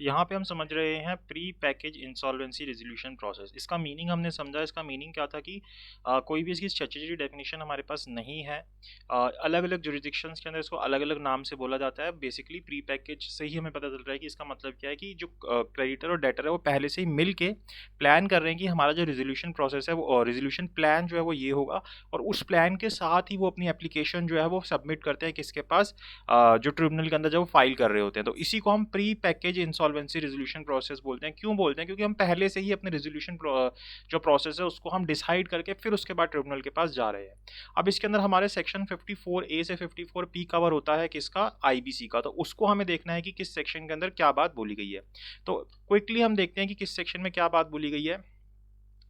यहाँ पे हम समझ रहे हैं pre package insolvency resolution process. इसका मीनिंग हमने समझा। इसका मीनिंग क्या था कि कोई भी इसकी स्टैट्यूटरी डेफिनेशन हमारे पास नहीं है। अलग अलग जुरिडिक्शंस के अंदर इसको अलग अलग नाम से बोला जाता है। बेसिकली प्री पैकेज से ही हमें पता चल रहा है कि इसका मतलब क्या है कि जो क्रेडिटर और डेटर है वो पहले से ही मिल के प्लान कर रहे हैं कि हमारा जो रेजोल्यूशन प्रोसेस है वो रेजोल्यूशन प्लान जो है वो ये होगा, और उस प्लान के साथ ही वो अपनी एप्लीकेशन जो है वो सबमिट करते हैं किसके पास, जो ट्रिब्यूनल के अंदर जब वो फाइल कर रहे होते हैं। तो इसी को हम pre package insolvency resolution process बोलते हैं। क्यों बोलते हैं? क्योंकि हम पहले से ही अपने रेजोल्यूशन जो प्रोसेस है उसको हम डिसाइड करके फिर उसके बाद ट्रिब्यूनल के पास जा रहे हैं। अब इसके अंदर हमारे सेक्शन 54A से 54P कवर होता है किसका? आईबीसी का। तो उसको हमें देखना है कि किस सेक्शन के अंदर क्या बात बोली गई है। तो क्विकली हम देखते हैं कि किस सेक्शन में क्या बात बोली गई है।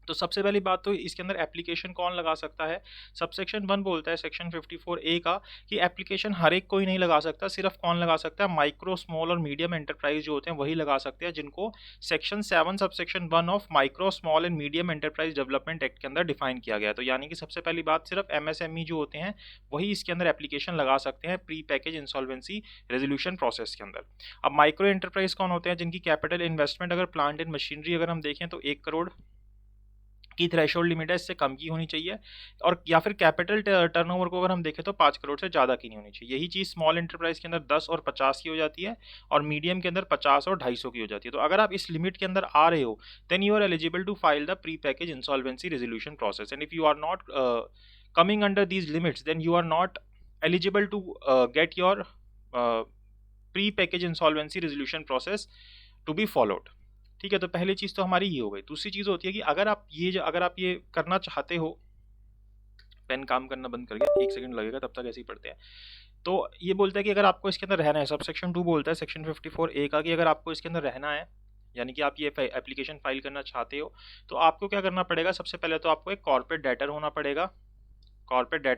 तो सबसे पहली बात तो इसके अंदर एप्लीकेशन कौन लगा सकता है। सबसेक्शन 1 बोलता है सेक्शन 54A का कि एप्लीकेशन हर एक कोई नहीं लगा सकता, सिर्फ कौन लगा सकता है? माइक्रो, स्मॉल और मीडियम एंटरप्राइज जो होते हैं वही लगा सकते हैं, जिनको section 7 subsection 1 of micro, small and medium enterprise development act के अंदर डिफाइन किया गया है। तो यानी कि सबसे पहली बात सिर्फ एमएसएमई जो होते हैं वही इसके अंदर एप्लीकेशन लगा सकते हैं pre package insolvency resolution process के अंदर। अब माइक्रो एंटरप्राइज कौन होते हैं? जिनकी कैपिटल इन्वेस्टमेंट अगर प्लांट एंड मशीनरी अगर हम देखें तो 1 करोड़ की थ्रेशोल्ड लिमिट है, इससे कम की होनी चाहिए। और या फिर कैपिटल टर्नओवर को अगर हम देखें तो 5 करोड़ से ज़्यादा की नहीं होनी चाहिए। यही चीज़ स्मॉल एंटरप्राइज के अंदर 10 और 50 की हो जाती है, और मीडियम के अंदर 50 और 250 की हो जाती है। तो अगर आप इस लिमिट के अंदर आ रहे हो then you are eligible to file the pre package insolvency resolution process, and if you are not coming under these limits then you are not eligible to get your pre-package insolvency resolution process to be followed। ठीक है, तो पहली चीज़ तो हमारी ये हो गई। दूसरी चीज़ होती है कि अगर आप ये करना चाहते हो, पेन काम करना बंद कर गया, 1 सेकंड लगेगा, तब तक ऐसे ही पढ़ते हैं। तो ये बोलता है कि अगर आपको इसके अंदर रहना है, सब सेक्शन 2 बोलता है सेक्शन 54A का कि अगर आपको इसके अंदर रहना है, यानी कि आप ये एप्लीकेशन फाइल करना चाहते हो, तो आपको क्या करना पड़ेगा? सबसे पहले तो आपको एक कॉर्पोरेट डेटर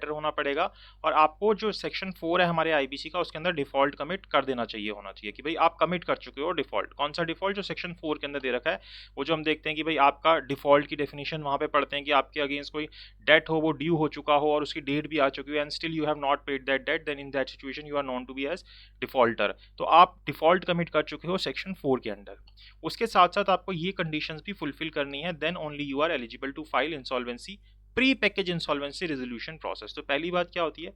होना पड़ेगा, और आपको जो सेक्शन 4 है हमारे आईबीसी का उसके अंदर डिफॉल्ट कमिट कर देना चाहिए, होना चाहिए कि भाई आप कमिट कर चुके हो डिफॉल्ट। कौन सा डिफॉल्ट? जो सेक्शन 4 के अंदर दे रखा है, वो जो हम देखते हैं कि भाई आपका डिफॉल्ट की डेफिनेशन वहाँ पे पढ़ते हैं कि आपके अगेंस्ट कोई डेट हो, वो ड्यू हो चुका हो और उसकी डेट भी आ चुकी हो, and still you have not paid that date, then in that situation you are known to be as defaulter. तो आप डिफॉल्ट कमिट कर चुके हो सेक्शन 4 के अंडर। उसके साथ साथ आपको ये कंडीशंस भी फुलफिल करनी है, then only you are eligible to file insolvency pre package insolvency resolution process. तो पहली बात क्या होती है?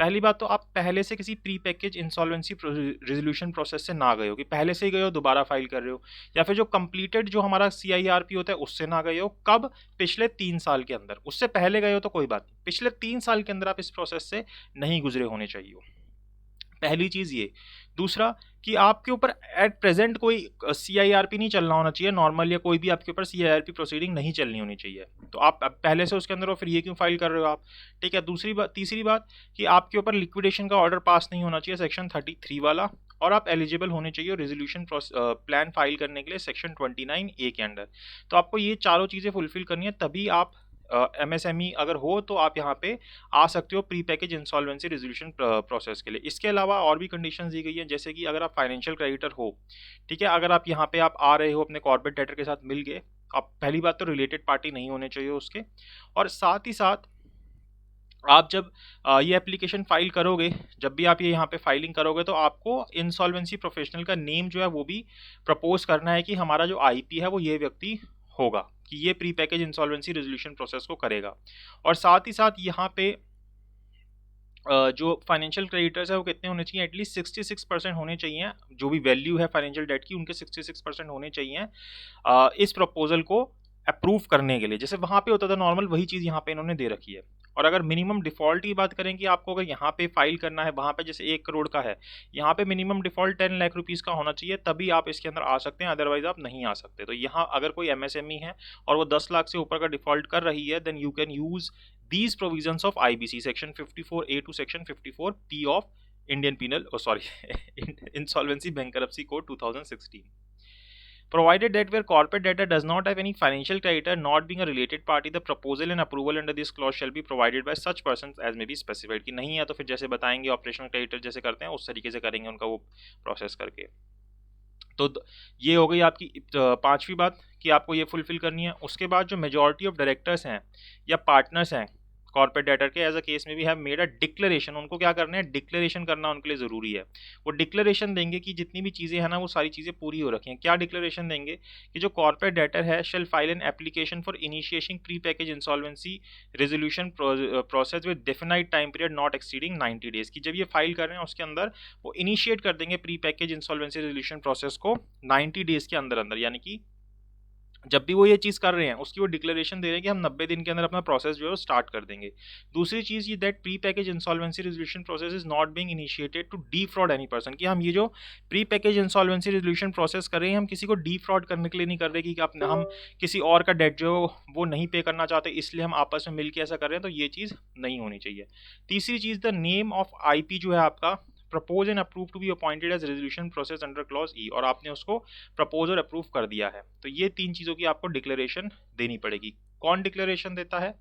पहली बात तो आप पहले से किसी pre package insolvency resolution process से ना गए हो, कि पहले से ही गए हो दोबारा फाइल कर रहे हो, या फिर जो कंप्लीटेड जो हमारा सीआईआरपी होता है उससे ना गए हो। कब? पिछले 3 साल के अंदर। उससे पहले गए हो तो कोई बात नहीं, पिछले 3 साल के अंदर आप इस प्रोसेस से नहीं गुजरे होने चाहिए। पहली चीज़ ये। दूसरा कि आपके ऊपर एट प्रेजेंट कोई सीआईआरपी नहीं चलना होना चाहिए नॉर्मल, या कोई भी आपके ऊपर सीआईआरपी प्रोसीडिंग नहीं चलनी होनी चाहिए। तो आप पहले से उसके अंदर हो, फिर ये क्यों फाइल कर रहे हो आप? ठीक है। तीसरी बात कि आपके ऊपर लिक्विडेशन का ऑर्डर पास नहीं होना चाहिए सेक्शन 33 वाला, और आप एलिजिबल होने चाहिए रेजोल्यूशन प्लान फाइल करने के लिए सेक्शन 29A के अंडर। तो आपको ये चारों चीज़ें फुलफिल करनी है, तभी आप एमएसएमई अगर हो तो आप यहाँ पे आ सकते हो pre package insolvency resolution process के लिए। इसके अलावा और भी कंडीशंस दी गई हैं, जैसे कि अगर आप फाइनेंशियल क्रेडिटर हो, ठीक है, अगर आप यहाँ पे आप आ रहे हो अपने कॉर्पोरेट डेटर के साथ मिल गए, आप पहली बात तो रिलेटेड पार्टी नहीं होने चाहिए उसके, और साथ ही साथ आप जब ये एप्लीकेशन फाइल करोगे, जब भी आप ये यहाँ पे फाइलिंग करोगे, तो आपको इंसॉल्वेंसी प्रोफेशनल का नेम जो है वो भी प्रपोज करना है कि हमारा जो आईपी है वो ये व्यक्ति होगा, कि ये pre package insolvency resolution process को करेगा। और साथ ही साथ यहाँ पे जो फाइनेंशियल क्रेडिटर्स है वो कितने होने चाहिए? एटलीस्ट 66% होने चाहिए, जो भी वैल्यू है फाइनेंशियल डेट की उनके 66% होने चाहिए इस प्रपोजल को अप्रूव करने के लिए। जैसे वहाँ पे होता था नॉर्मल, वही चीज़ यहाँ पे इन्होंने दे रखी है। और अगर मिनिमम डिफ़ॉल्ट की बात करें कि आपको अगर यहाँ पे फाइल करना है, वहाँ पे जैसे 1 करोड़ का है, यहाँ पे मिनिमम डिफ़ॉल्ट 10 लाख रुपीज़ का होना चाहिए, तभी आप इसके अंदर आ सकते हैं, अदरवाइज आप नहीं आ सकते। तो यहाँ अगर कोई एमएसएमई है और वो 10 लाख से ऊपर का डिफ़ॉल्ट कर रही है, then you can use these provisions of IBC section 54A to section 54P of Indian Penal Insolvency Bankruptcy Code 2016, provided that where corporate debtor does not have any financial creditor not being a related party, the proposal and approval under this clause shall be provided by such persons as may be specified। कि नहीं है तो फिर जैसे बताएंगे operational creditor जैसे करते हैं उस तरीके से करेंगे उनका वो प्रोसेस करके। तो ये हो गई आपकी 5वीं बात कि आपको ये फुलफिल करनी है। उसके बाद जो मेजॉरिटी ऑफ डायरेक्टर्स हैं या पार्टनर्स हैं कॉर्पोरेट डेटर के एज अ केस में भी हैव मेड अ डिक्लेरेशन, उनको क्या करना है, डिक्लेरेशन करना उनके लिए ज़रूरी है। वो डिक्लेरेशन देंगे कि जितनी भी चीज़ें हैं ना वो सारी चीज़ें पूरी हो रखी हैं। क्या डिक्लेरेशन देंगे कि जो कॉर्पोरेट डेटर है shall file an application for initiating pre package insolvency resolution process with definite time period not exceeding 90 days की जब ये फाइल कर रहे हैं उसके अंदर वो इनिशिएट कर देंगे pre package insolvency resolution process को 90 डेज के अंदर अंदर, यानी कि जब भी वो ये चीज़ कर रहे हैं उसकी वो डिक्लेरेशन दे रहे हैं कि हम 90 दिन के अंदर अपना प्रोसेस जो है वो स्टार्ट कर देंगे। दूसरी चीज़ ये that pre package insolvency resolution process is not being initiated to defraud any person, कि हम ये जो pre package insolvency resolution process कर रहे हैं हम किसी को डीफ्रॉड करने के लिए नहीं कर रहे कि हम किसी और का डेट जो वो नहीं पे करना चाहते इसलिए हम आपस में मिलकर ऐसा कर रहे हैं, तो ये चीज़ नहीं होनी चाहिए। तीसरी चीज़ द नेम ऑफ IP जो है आपका propose and approve to be appointed as resolution process under clause E, और आपने उसको प्रपोज और अप्रूव कर दिया है। तो ये 3 चीज़ों की आपको डिक्लेरेशन देनी पड़ेगी। कौन डिक्लेरेशन देता है,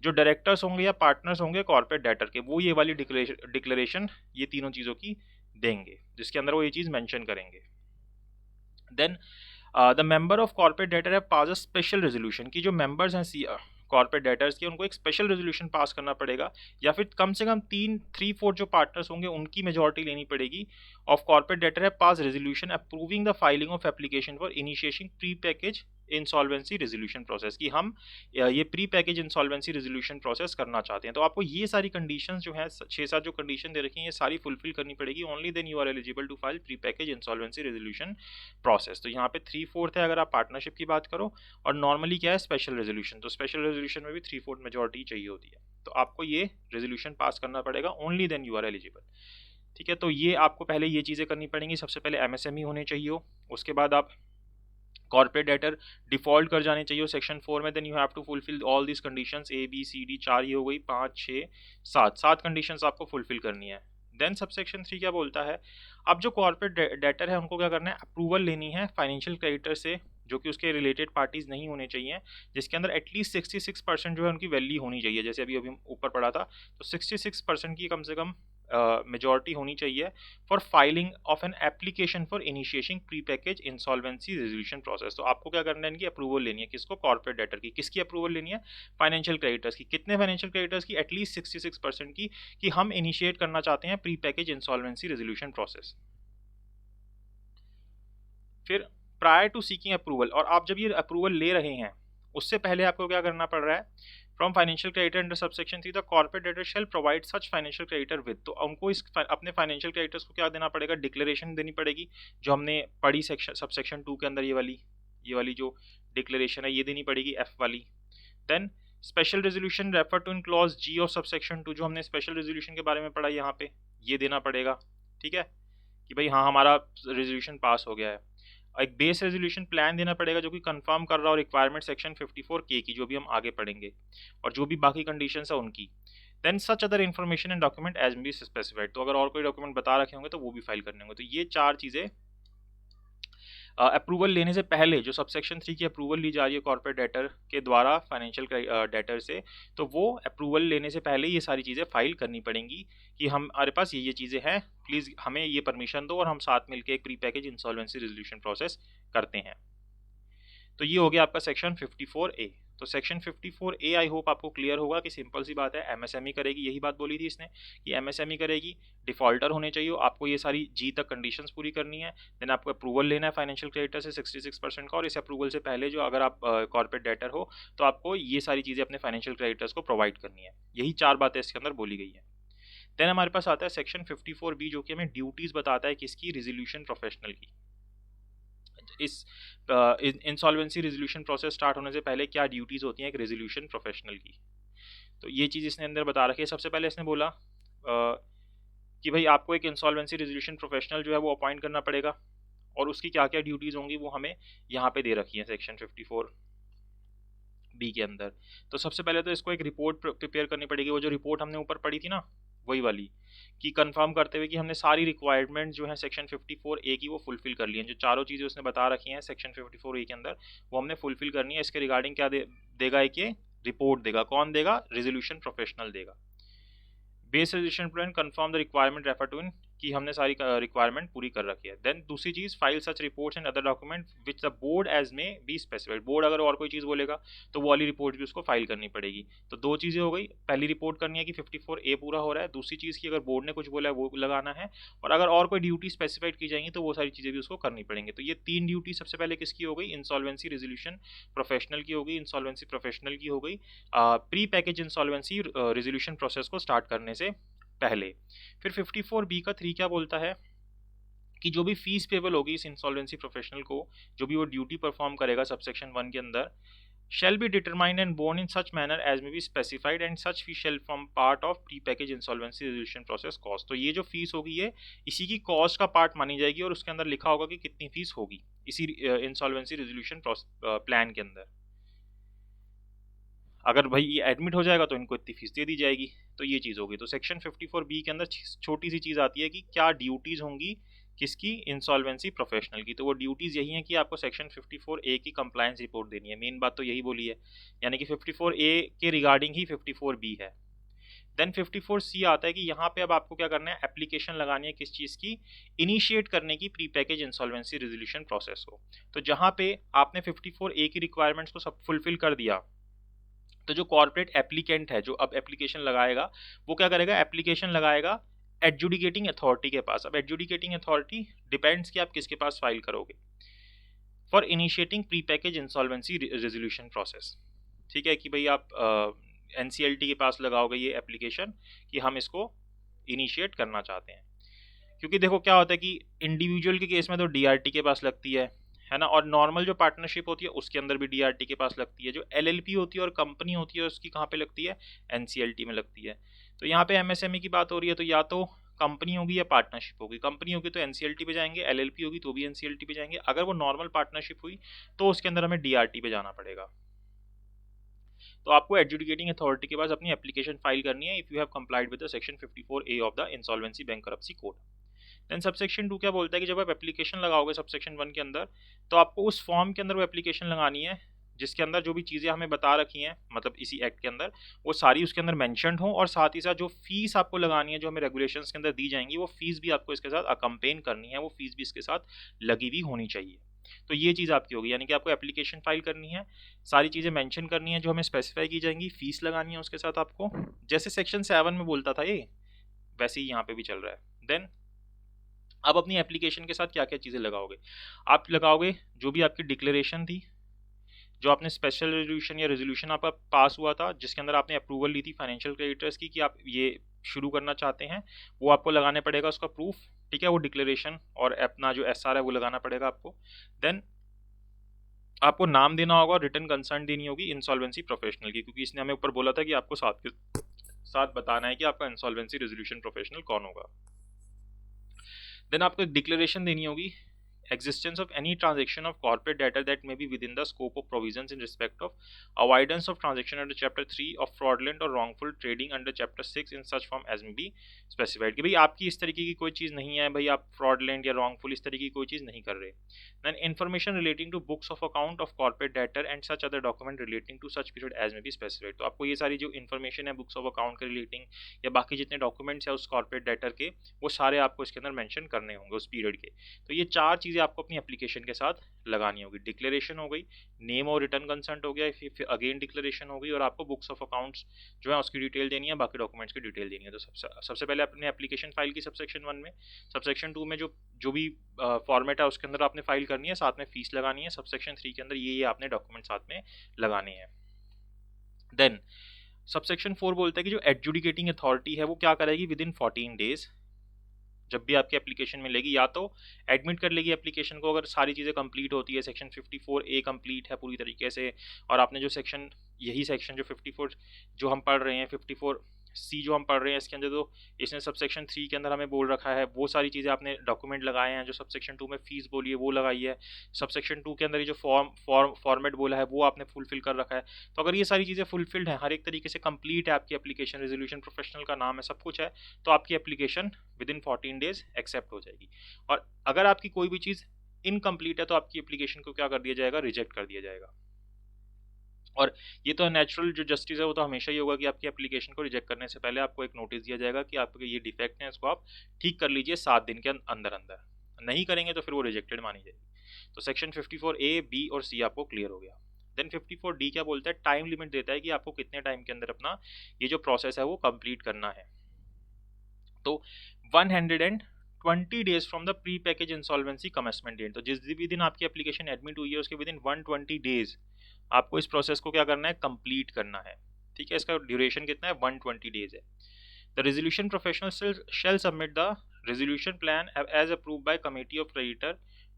जो डायरेक्टर्स होंगे या पार्टनर्स होंगे कॉर्पोरेट डेटर के, वो ये वाली डिक्लेरेशन ये तीनों चीज़ों की देंगे जिसके अंदर वो ये चीज़ मेंशन करेंगे। Then the member of corporate debtor have pass a special resolution, की जो मेंबर्स हैं कॉर्पोरेट डेटर्स के उनको एक स्पेशल रेजोल्यूशन पास करना पड़ेगा, या फिर कम से कम 3/4 जो पार्टनर्स होंगे उनकी मेजॉरिटी लेनी पड़ेगी ऑफ कॉर्पोरेट डेटर है pass resolution approving the filing of application for initiating pre package insolvency resolution process, की हम ये pre package insolvency resolution process करना चाहते हैं। तो आपको ये सारी कंडीशंस जो है 6-7 जो कंडीशन दे रखी हैं ये सारी फुलफिल करनी पड़ेगी, only then you are eligible to file pre package insolvency resolution process. तो यहाँ पे 3/4 है अगर आप पार्टनरशिप की बात करो, और नॉर्मली क्या है स्पेशल रेजोल्यूशन, तो स्पेशल रेजोल्यूशन में भी 3/4 मेजॉरिटी चाहिए होती है। तो आपको ये रेजोल्यूशन पास करना पड़ेगा, only then you are eligible. ठीक है, तो ये आपको पहले ये चीज़ें करनी पड़ेंगी। सबसे पहले MSME होने चाहिए हो, उसके बाद आप कॉर्पोरेट डेटर डिफॉल्ट कर जाने चाहिए सेक्शन 4 में, then you have to fulfil all this conditions ABCD 4 ये हो गई, 5 6 7 कंडीशंस आपको फुलफिल करनी है। देन सबसेक्शन 3 क्या बोलता है, अब जो कॉर्पोरेट डेटर है उनको क्या करना है, अप्रूवल लेनी है फाइनेंशियल क्रेडिटर से जो कि उसके रिलेटेड पार्टीज नहीं होने चाहिए, जिसके अंदर एटलीस्ट 66% जो है उनकी वैल्यू होनी चाहिए। जैसे अभी ऊपर पढ़ा था, तो 66% की कम से कम मेजॉरिटी होनी चाहिए for filing of N application for initiating pre package insolvency resolution process. तो आपको क्या करना है, इनकी अप्रूवल लेनी है, किसको, कॉर्पोरेट डेटर की। किसकी अप्रूवल लेनी है, फाइनेंशियल क्रेडिटर्स की। कितने फाइनेंशियल क्रेडिटर्स की, एटलीस्ट 66% की, कि हम इनिशिएट करना चाहते हैं pre package insolvency resolution process. फिर प्रायर टू सीकिंग अप्रूवल, और आप जब ये अप्रूवल ले रहे हैं उससे पहले आपको क्या करना पड़ रहा है, from financial creditor under subsection 3 the corporate debtor shall provide such financial creditor with, तो उनको इस अपने फाइनेंशियल क्रेडिटर्स को क्या देना पड़ेगा, डिक्लेरेशन देनी पड़ेगी, जो हमने पढ़ी सबसेक्शन 2 के अंदर ये वाली जो डिक्लेरेशन है ये देनी पड़ेगी, F वाली। Then special resolution refer to in clause G of subsection 2, जो हमने स्पेशल रेजोल्यूशन के बारे में पढ़ा यहाँ पे ये देना पड़ेगा। ठीक है, कि भाई हाँ हमारा रेजोल्यूशन पास हो गया है। एक बेस रेजोल्यूशन प्लान देना पड़ेगा जो कि कंफर्म कर रहा हो रिक्वायरमेंट सेक्शन 54K की, जो भी हम आगे पढ़ेंगे, और जो भी बाकी कंडीशंस है उनकी। Then such other information and document as be specified, तो अगर और कोई डॉक्यूमेंट बता रखे होंगे तो वो भी फाइल करने होंगे। तो ये 4 चीज़ें अप्रूवल लेने से पहले, जो सबसेक्शन 3 की अप्रूवल ली जा रही है कॉर्पोरेट डेटर के द्वारा फाइनेंशियल डेटर से, तो वो अप्रूवल लेने से पहले ये सारी चीज़ें फाइल करनी पड़ेंगी कि हमारे पास ये चीज़ें हैं, प्लीज़ हमें ये परमिशन दो और हम साथ मिलकर एक pre package insolvency resolution process करते हैं। तो ये हो गया आपका सेक्शन 54A। तो सेक्शन 54A आई होप आपको क्लियर होगा कि सिंपल सी बात है, MSME करेगी, यही बात बोली थी इसने कि MSME करेगी, डिफॉल्टर होने चाहिए, आपको ये सारी G तक कंडीशंस पूरी करनी है। देन आपको अप्रूवल लेना है फाइनेंशियल क्रेडिटर से 66% का, और इस अप्रूवल से पहले जो अगर आप कॉर्पोरेट डेटर हो तो आपको ये सारी चीज़ें अपने फाइनेंशियल क्रेडिटर्स को प्रोवाइड करनी है। यही 4 बातें इसके अंदर बोली गई है। देन हमारे पास आता है सेक्शन 54B जो कि हमें ड्यूटीज़ बताता है किसकी, रेजोल्यूशन प्रोफेशनल की। इस इंसॉल्वेंसी रेजोल्यूशन प्रोसेस स्टार्ट होने से पहले क्या ड्यूटीज़ होती हैं एक रेजोल्यूशन प्रोफेशनल की, तो ये चीज़ इसने अंदर बता रखी है। सबसे पहले इसने बोला कि भाई आपको एक इंसॉल्वेंसी रेजोल्यूशन प्रोफेशनल जो है वो अपॉइंट करना पड़ेगा, और उसकी क्या क्या ड्यूटीज़ होंगी वो हमें यहाँ पे दे रखी है सेक्शन 54B के अंदर। तो सबसे पहले तो इसको एक रिपोर्ट प्रिपेयर करनी पड़ेगी, वो जो रिपोर्ट हमने ऊपर पढ़ी थी ना वही वाली, कि कंफर्म करते हुए कि हमने सारी रिक्वायरमेंट जो है सेक्शन 54A की वो फुलफिल कर ली हैं। जो चारों चीज़ें उसने बता रखी हैं सेक्शन 54A के अंदर वो हमने फुलफिल करनी है। इसके रिगार्डिंग क्या देगा एक ये रिपोर्ट देगा, कौन देगा, रेजोल्यूशन प्रोफेशनल देगा। Base resolution plan confirm the requirement refer to in कि हमने सारी रिक्वायरमेंट पूरी कर रखी है। देन दूसरी चीज़, file such reports and other document which the board as may be specified. Board अगर और कोई चीज़ बोलेगा तो वो वाली रिपोर्ट भी उसको फाइल करनी पड़ेगी। तो दो चीज़ें हो गई, पहली रिपोर्ट करनी है कि 54A पूरा हो रहा है, दूसरी चीज़ की अगर बोर्ड ने कुछ बोला है वो लगाना है, और अगर और कोई ड्यूटी स्पेसिफाइड की जाएंगी तो वो सारी चीज़ें भी उसको करनी पड़ेंगी। तो ये 3 ड्यूटी सबसे पहले किसकी हो गई, इंसॉल्वेंसी रेजोल्यूशन प्रोफेशनल की हो गई, इंसॉल्वेंसी प्रोफेशनल की हो गई pre package insolvency resolution process को स्टार्ट करने से पहले। फिर 54B का 3 क्या बोलता है कि जो भी फीस पेबल होगी इस इंसॉल्वेंसी प्रोफेशनल को, जो भी वो ड्यूटी परफॉर्म करेगा सबसेक्शन 1 के अंदर, shall be determined and borne in such manner as may be specified and such fee shall form part of pre-package insolvency resolution process cost। तो ये जो फीस होगी ये इसी की कॉस्ट का पार्ट मानी जाएगी और उसके अंदर लिखा होगा कि कितनी फीस होगी इसी इंसॉल्वेंसी रेजोल्यूशन प्लान के अंदर। अगर भाई ये एडमिट हो जाएगा तो इनको इतनी फीस दे दी जाएगी। तो ये चीज़ होगी। तो सेक्शन 54B के अंदर छोटी सी चीज़ आती है कि क्या ड्यूटीज़ होंगी किसकी, इंसॉल्वेंसी प्रोफेशनल की। तो वो ड्यूटीज़ यही हैं कि आपको सेक्शन 54A की कंप्लायंस रिपोर्ट देनी है। मेन बात तो यही बोली है, यानी कि 54A के रिगार्डिंग ही 54B है। देन 54C आता है कि यहाँ पे अब आपको क्या करना है, एप्लीकेशन लगानी है किस चीज़ की, इनिशिएट करने की pre package insolvency resolution process को। तो जहाँ पे आपने 54A की रिक्वायरमेंट्स को सब फुलफिल कर दिया, तो जो कॉर्पोरेट एप्लीकेंट है जो अब एप्लीकेशन लगाएगा वो क्या करेगा, एप्लीकेशन लगाएगा एडजुडिकेटिंग अथॉरिटी के पास। अब एडजुडिकेटिंग अथॉरिटी डिपेंड्स कि आप किसके पास फाइल करोगे, for initiating pre package insolvency resolution process. ठीक है कि भाई आप NCLT के पास लगाओगे ये एप्लीकेशन कि हम इसको इनिशिएट करना चाहते हैं। क्योंकि देखो क्या होता है कि इंडिविजुअल के केस में तो DRT के पास लगती है ना, और नॉर्मल जो पार्टनरशिप होती है उसके अंदर भी DRT के पास लगती है। जो LLP होती है और कंपनी होती है उसकी कहाँ पे लगती है, NCLT में लगती है। तो यहाँ पे MSME की बात हो रही है तो या तो कंपनी होगी या पार्टनरशिप होगी। कंपनी होगी तो NCLT पे जाएंगे, LLP होगी तो भी NCLT पे जाएंगे। अगर वो नॉर्मल पार्टनरशिप हुई तो उसके अंदर हमें DRT पे जाना पड़ेगा। तो आपको एडजुडिकेटिंग अथॉरिटी के पास अपनी एप्लीकेशन फाइल करनी है if you have complied with the section 54A of the insolvency bankruptcy code. Then subsection 2 क्या बोलता है कि जब आप एप्लीकेशन लगाओगे सबसेक्शन 1 के अंदर, तो आपको उस फॉर्म के अंदर वो एप्लीकेशन लगानी है जिसके अंदर जो भी चीज़ें हमें बता रखी हैं, मतलब इसी एक्ट के अंदर, वो सारी उसके अंदर मेंशन्ड हो, और साथ ही साथ जो फीस आपको लगानी है जो हमें रेगुलेशंस के अंदर दी जाएंगी वो फीस भी आपको इसके साथ अकम्पेन करनी है, वो फीस भी इसके साथ लगी हुई होनी चाहिए। तो ये चीज़ आपकी होगी, यानी कि आपको एप्लीकेशन फाइल करनी है, सारी चीज़ें मेंशन करनी है जो हमें स्पेसिफाई की जाएंगी, फीस लगानी है उसके साथ आपको, जैसे सेक्शन 7 में बोलता था ये वैसे ही यहाँ पे भी चल रहा है। देन अब अपनी एप्लीकेशन के साथ क्या क्या चीज़ें लगाओगे, आप लगाओगे जो भी आपकी डिक्लेरेशन थी, जो आपने स्पेशल रेजोल्यूशन या रेजोल्यूशन आपका पास हुआ था जिसके अंदर आपने अप्रूवल ली थी फाइनेंशियल क्रेडिटर्स की कि आप ये शुरू करना चाहते हैं, वो आपको लगाने पड़ेगा उसका प्रूफ। ठीक है, वो डिक्लेरेशन और अपना जो SR है वो लगाना पड़ेगा आपको। देन आपको नाम देना होगा, रिटर्न कंसर्न देनी होगी इंसॉल्वेंसी प्रोफेशनल की, क्योंकि इसने हमें ऊपर बोला था कि आपको साथ के साथ बताना है कि आपका इंसॉल्वेंसी रेजोल्यूशन प्रोफेशनल कौन होगा। देन आपको एक डिक्लेरेशन देनी होगी, existence of any transaction of corporate data that may be within the scope of provisions in respect of avoidance of transaction under chapter 3 of fraudulent or wrongful trading under chapter 6 in such form as may be specified। कि भाई आपकी इस तरीके की कोई चीज़ नहीं है, भाई आप fraudulent या wrongful इस तरीके की कोई चीज़ नहीं कर रहे। then information relating to books of account of corporate debtor and such other document relating to such period as may be specified। तो आपको ये सारी जो information है books of account के relating या बाकी जितने documents है उस corporate debtor के, वो सारे आपको इसके अंदर mention करने होंगे उस period के। तो ये चार चीज़ें आपको अपनी एप्लीकेशन के साथ लगानी होगी। डिक्लेरेशन हो गई, नेम और रिटर्न कंसेंट हो गया, फिर अगेन डिक्लेरेशन हो गई, और आपको बुक्स ऑफ अकाउंट्स जो है उसकी डिटेल देनी है, बाकी डॉक्यूमेंट्स की डिटेल देनी है। तो सबसे पहले अपने एप्लीकेशन फाइल की सबसेक्शन 1 में, सबसेक्शन 2 में जो भी फॉर्मेट है उसके अंदर आपने फाइल करनी है, साथ में फीस लगानी है। सबसेक्शन 3 के अंदर ये आपने डॉक्यूमेंट साथ में लगाने हैं। देन सबसेक्शन 4 बोलता है कि जो एडजुडिकेटिंग अथॉरिटी है वो क्या करेगी, विद इन 14 डेज जब भी आपकी एप्लीकेशन मिलेगी या तो एडमिट कर लेगी एप्लीकेशन को, अगर सारी चीज़ें कंप्लीट होती है, सेक्शन 54A कंप्लीट है पूरी तरीके से, और आपने जो सेक्शन यही सेक्शन जो 54 जो हम पढ़ रहे हैं 54C जो हम पढ़ रहे हैं इसके अंदर, तो इसने सब सेक्शन 3 के अंदर हमें बोल रखा है वो सारी चीज़ें आपने डॉक्यूमेंट लगाए हैं, जो सब सेक्शन 2 में फीस बोली है वो लगाई है, सब सेक्शन 2 के अंदर ये जो फॉर्मेट बोला है वो आपने फुलफिल कर रखा है। तो अगर ये सारी चीज़ें फुलफिल्ड हैं, हर एक तरीके से कंप्लीट है आपकी एप्लीकेशन, रेजोल्यूशन प्रोफेशनल का नाम है, सब कुछ है, तो आपकी application within 14 days accept हो जाएगी। और अगर आपकी कोई भी चीज़ इनकम्प्लीट है तो आपकी एप्लीकेशन को क्या कर दिया जाएगा, रिजेक्ट कर दिया जाएगा। और ये तो नेचुरल जो जस्टिस है वो तो हमेशा ही होगा कि आपकी एप्लीकेशन को रिजेक्ट करने से पहले आपको एक नोटिस दिया जाएगा कि आपके ये डिफेक्ट है, इसको आप ठीक कर लीजिए 7 दिन के अंदर अंदर। नहीं करेंगे तो फिर वो रिजेक्टेड मानी जाएगी। तो सेक्शन 54A, B और C आपको क्लियर हो गया। देन 54D क्या बोलता है, टाइम लिमिट देता है कि आपको कितने टाइम के अंदर अपना ये जो प्रोसेस है वो कंप्लीट करना है। तो 120 days from the pre package insolvency commencement date. तो जिस भी दिन आपकी एप्लीकेशन एडमिट हुई है उसके विद इन 120 डेज आपको इस प्रोसेस को क्या करना है, कंप्लीट करना है। ठीक है, इसका ड्यूरेशन कितना है, 120 डेज है। The resolution professional shall submit the resolution plan as approved by committee of creditor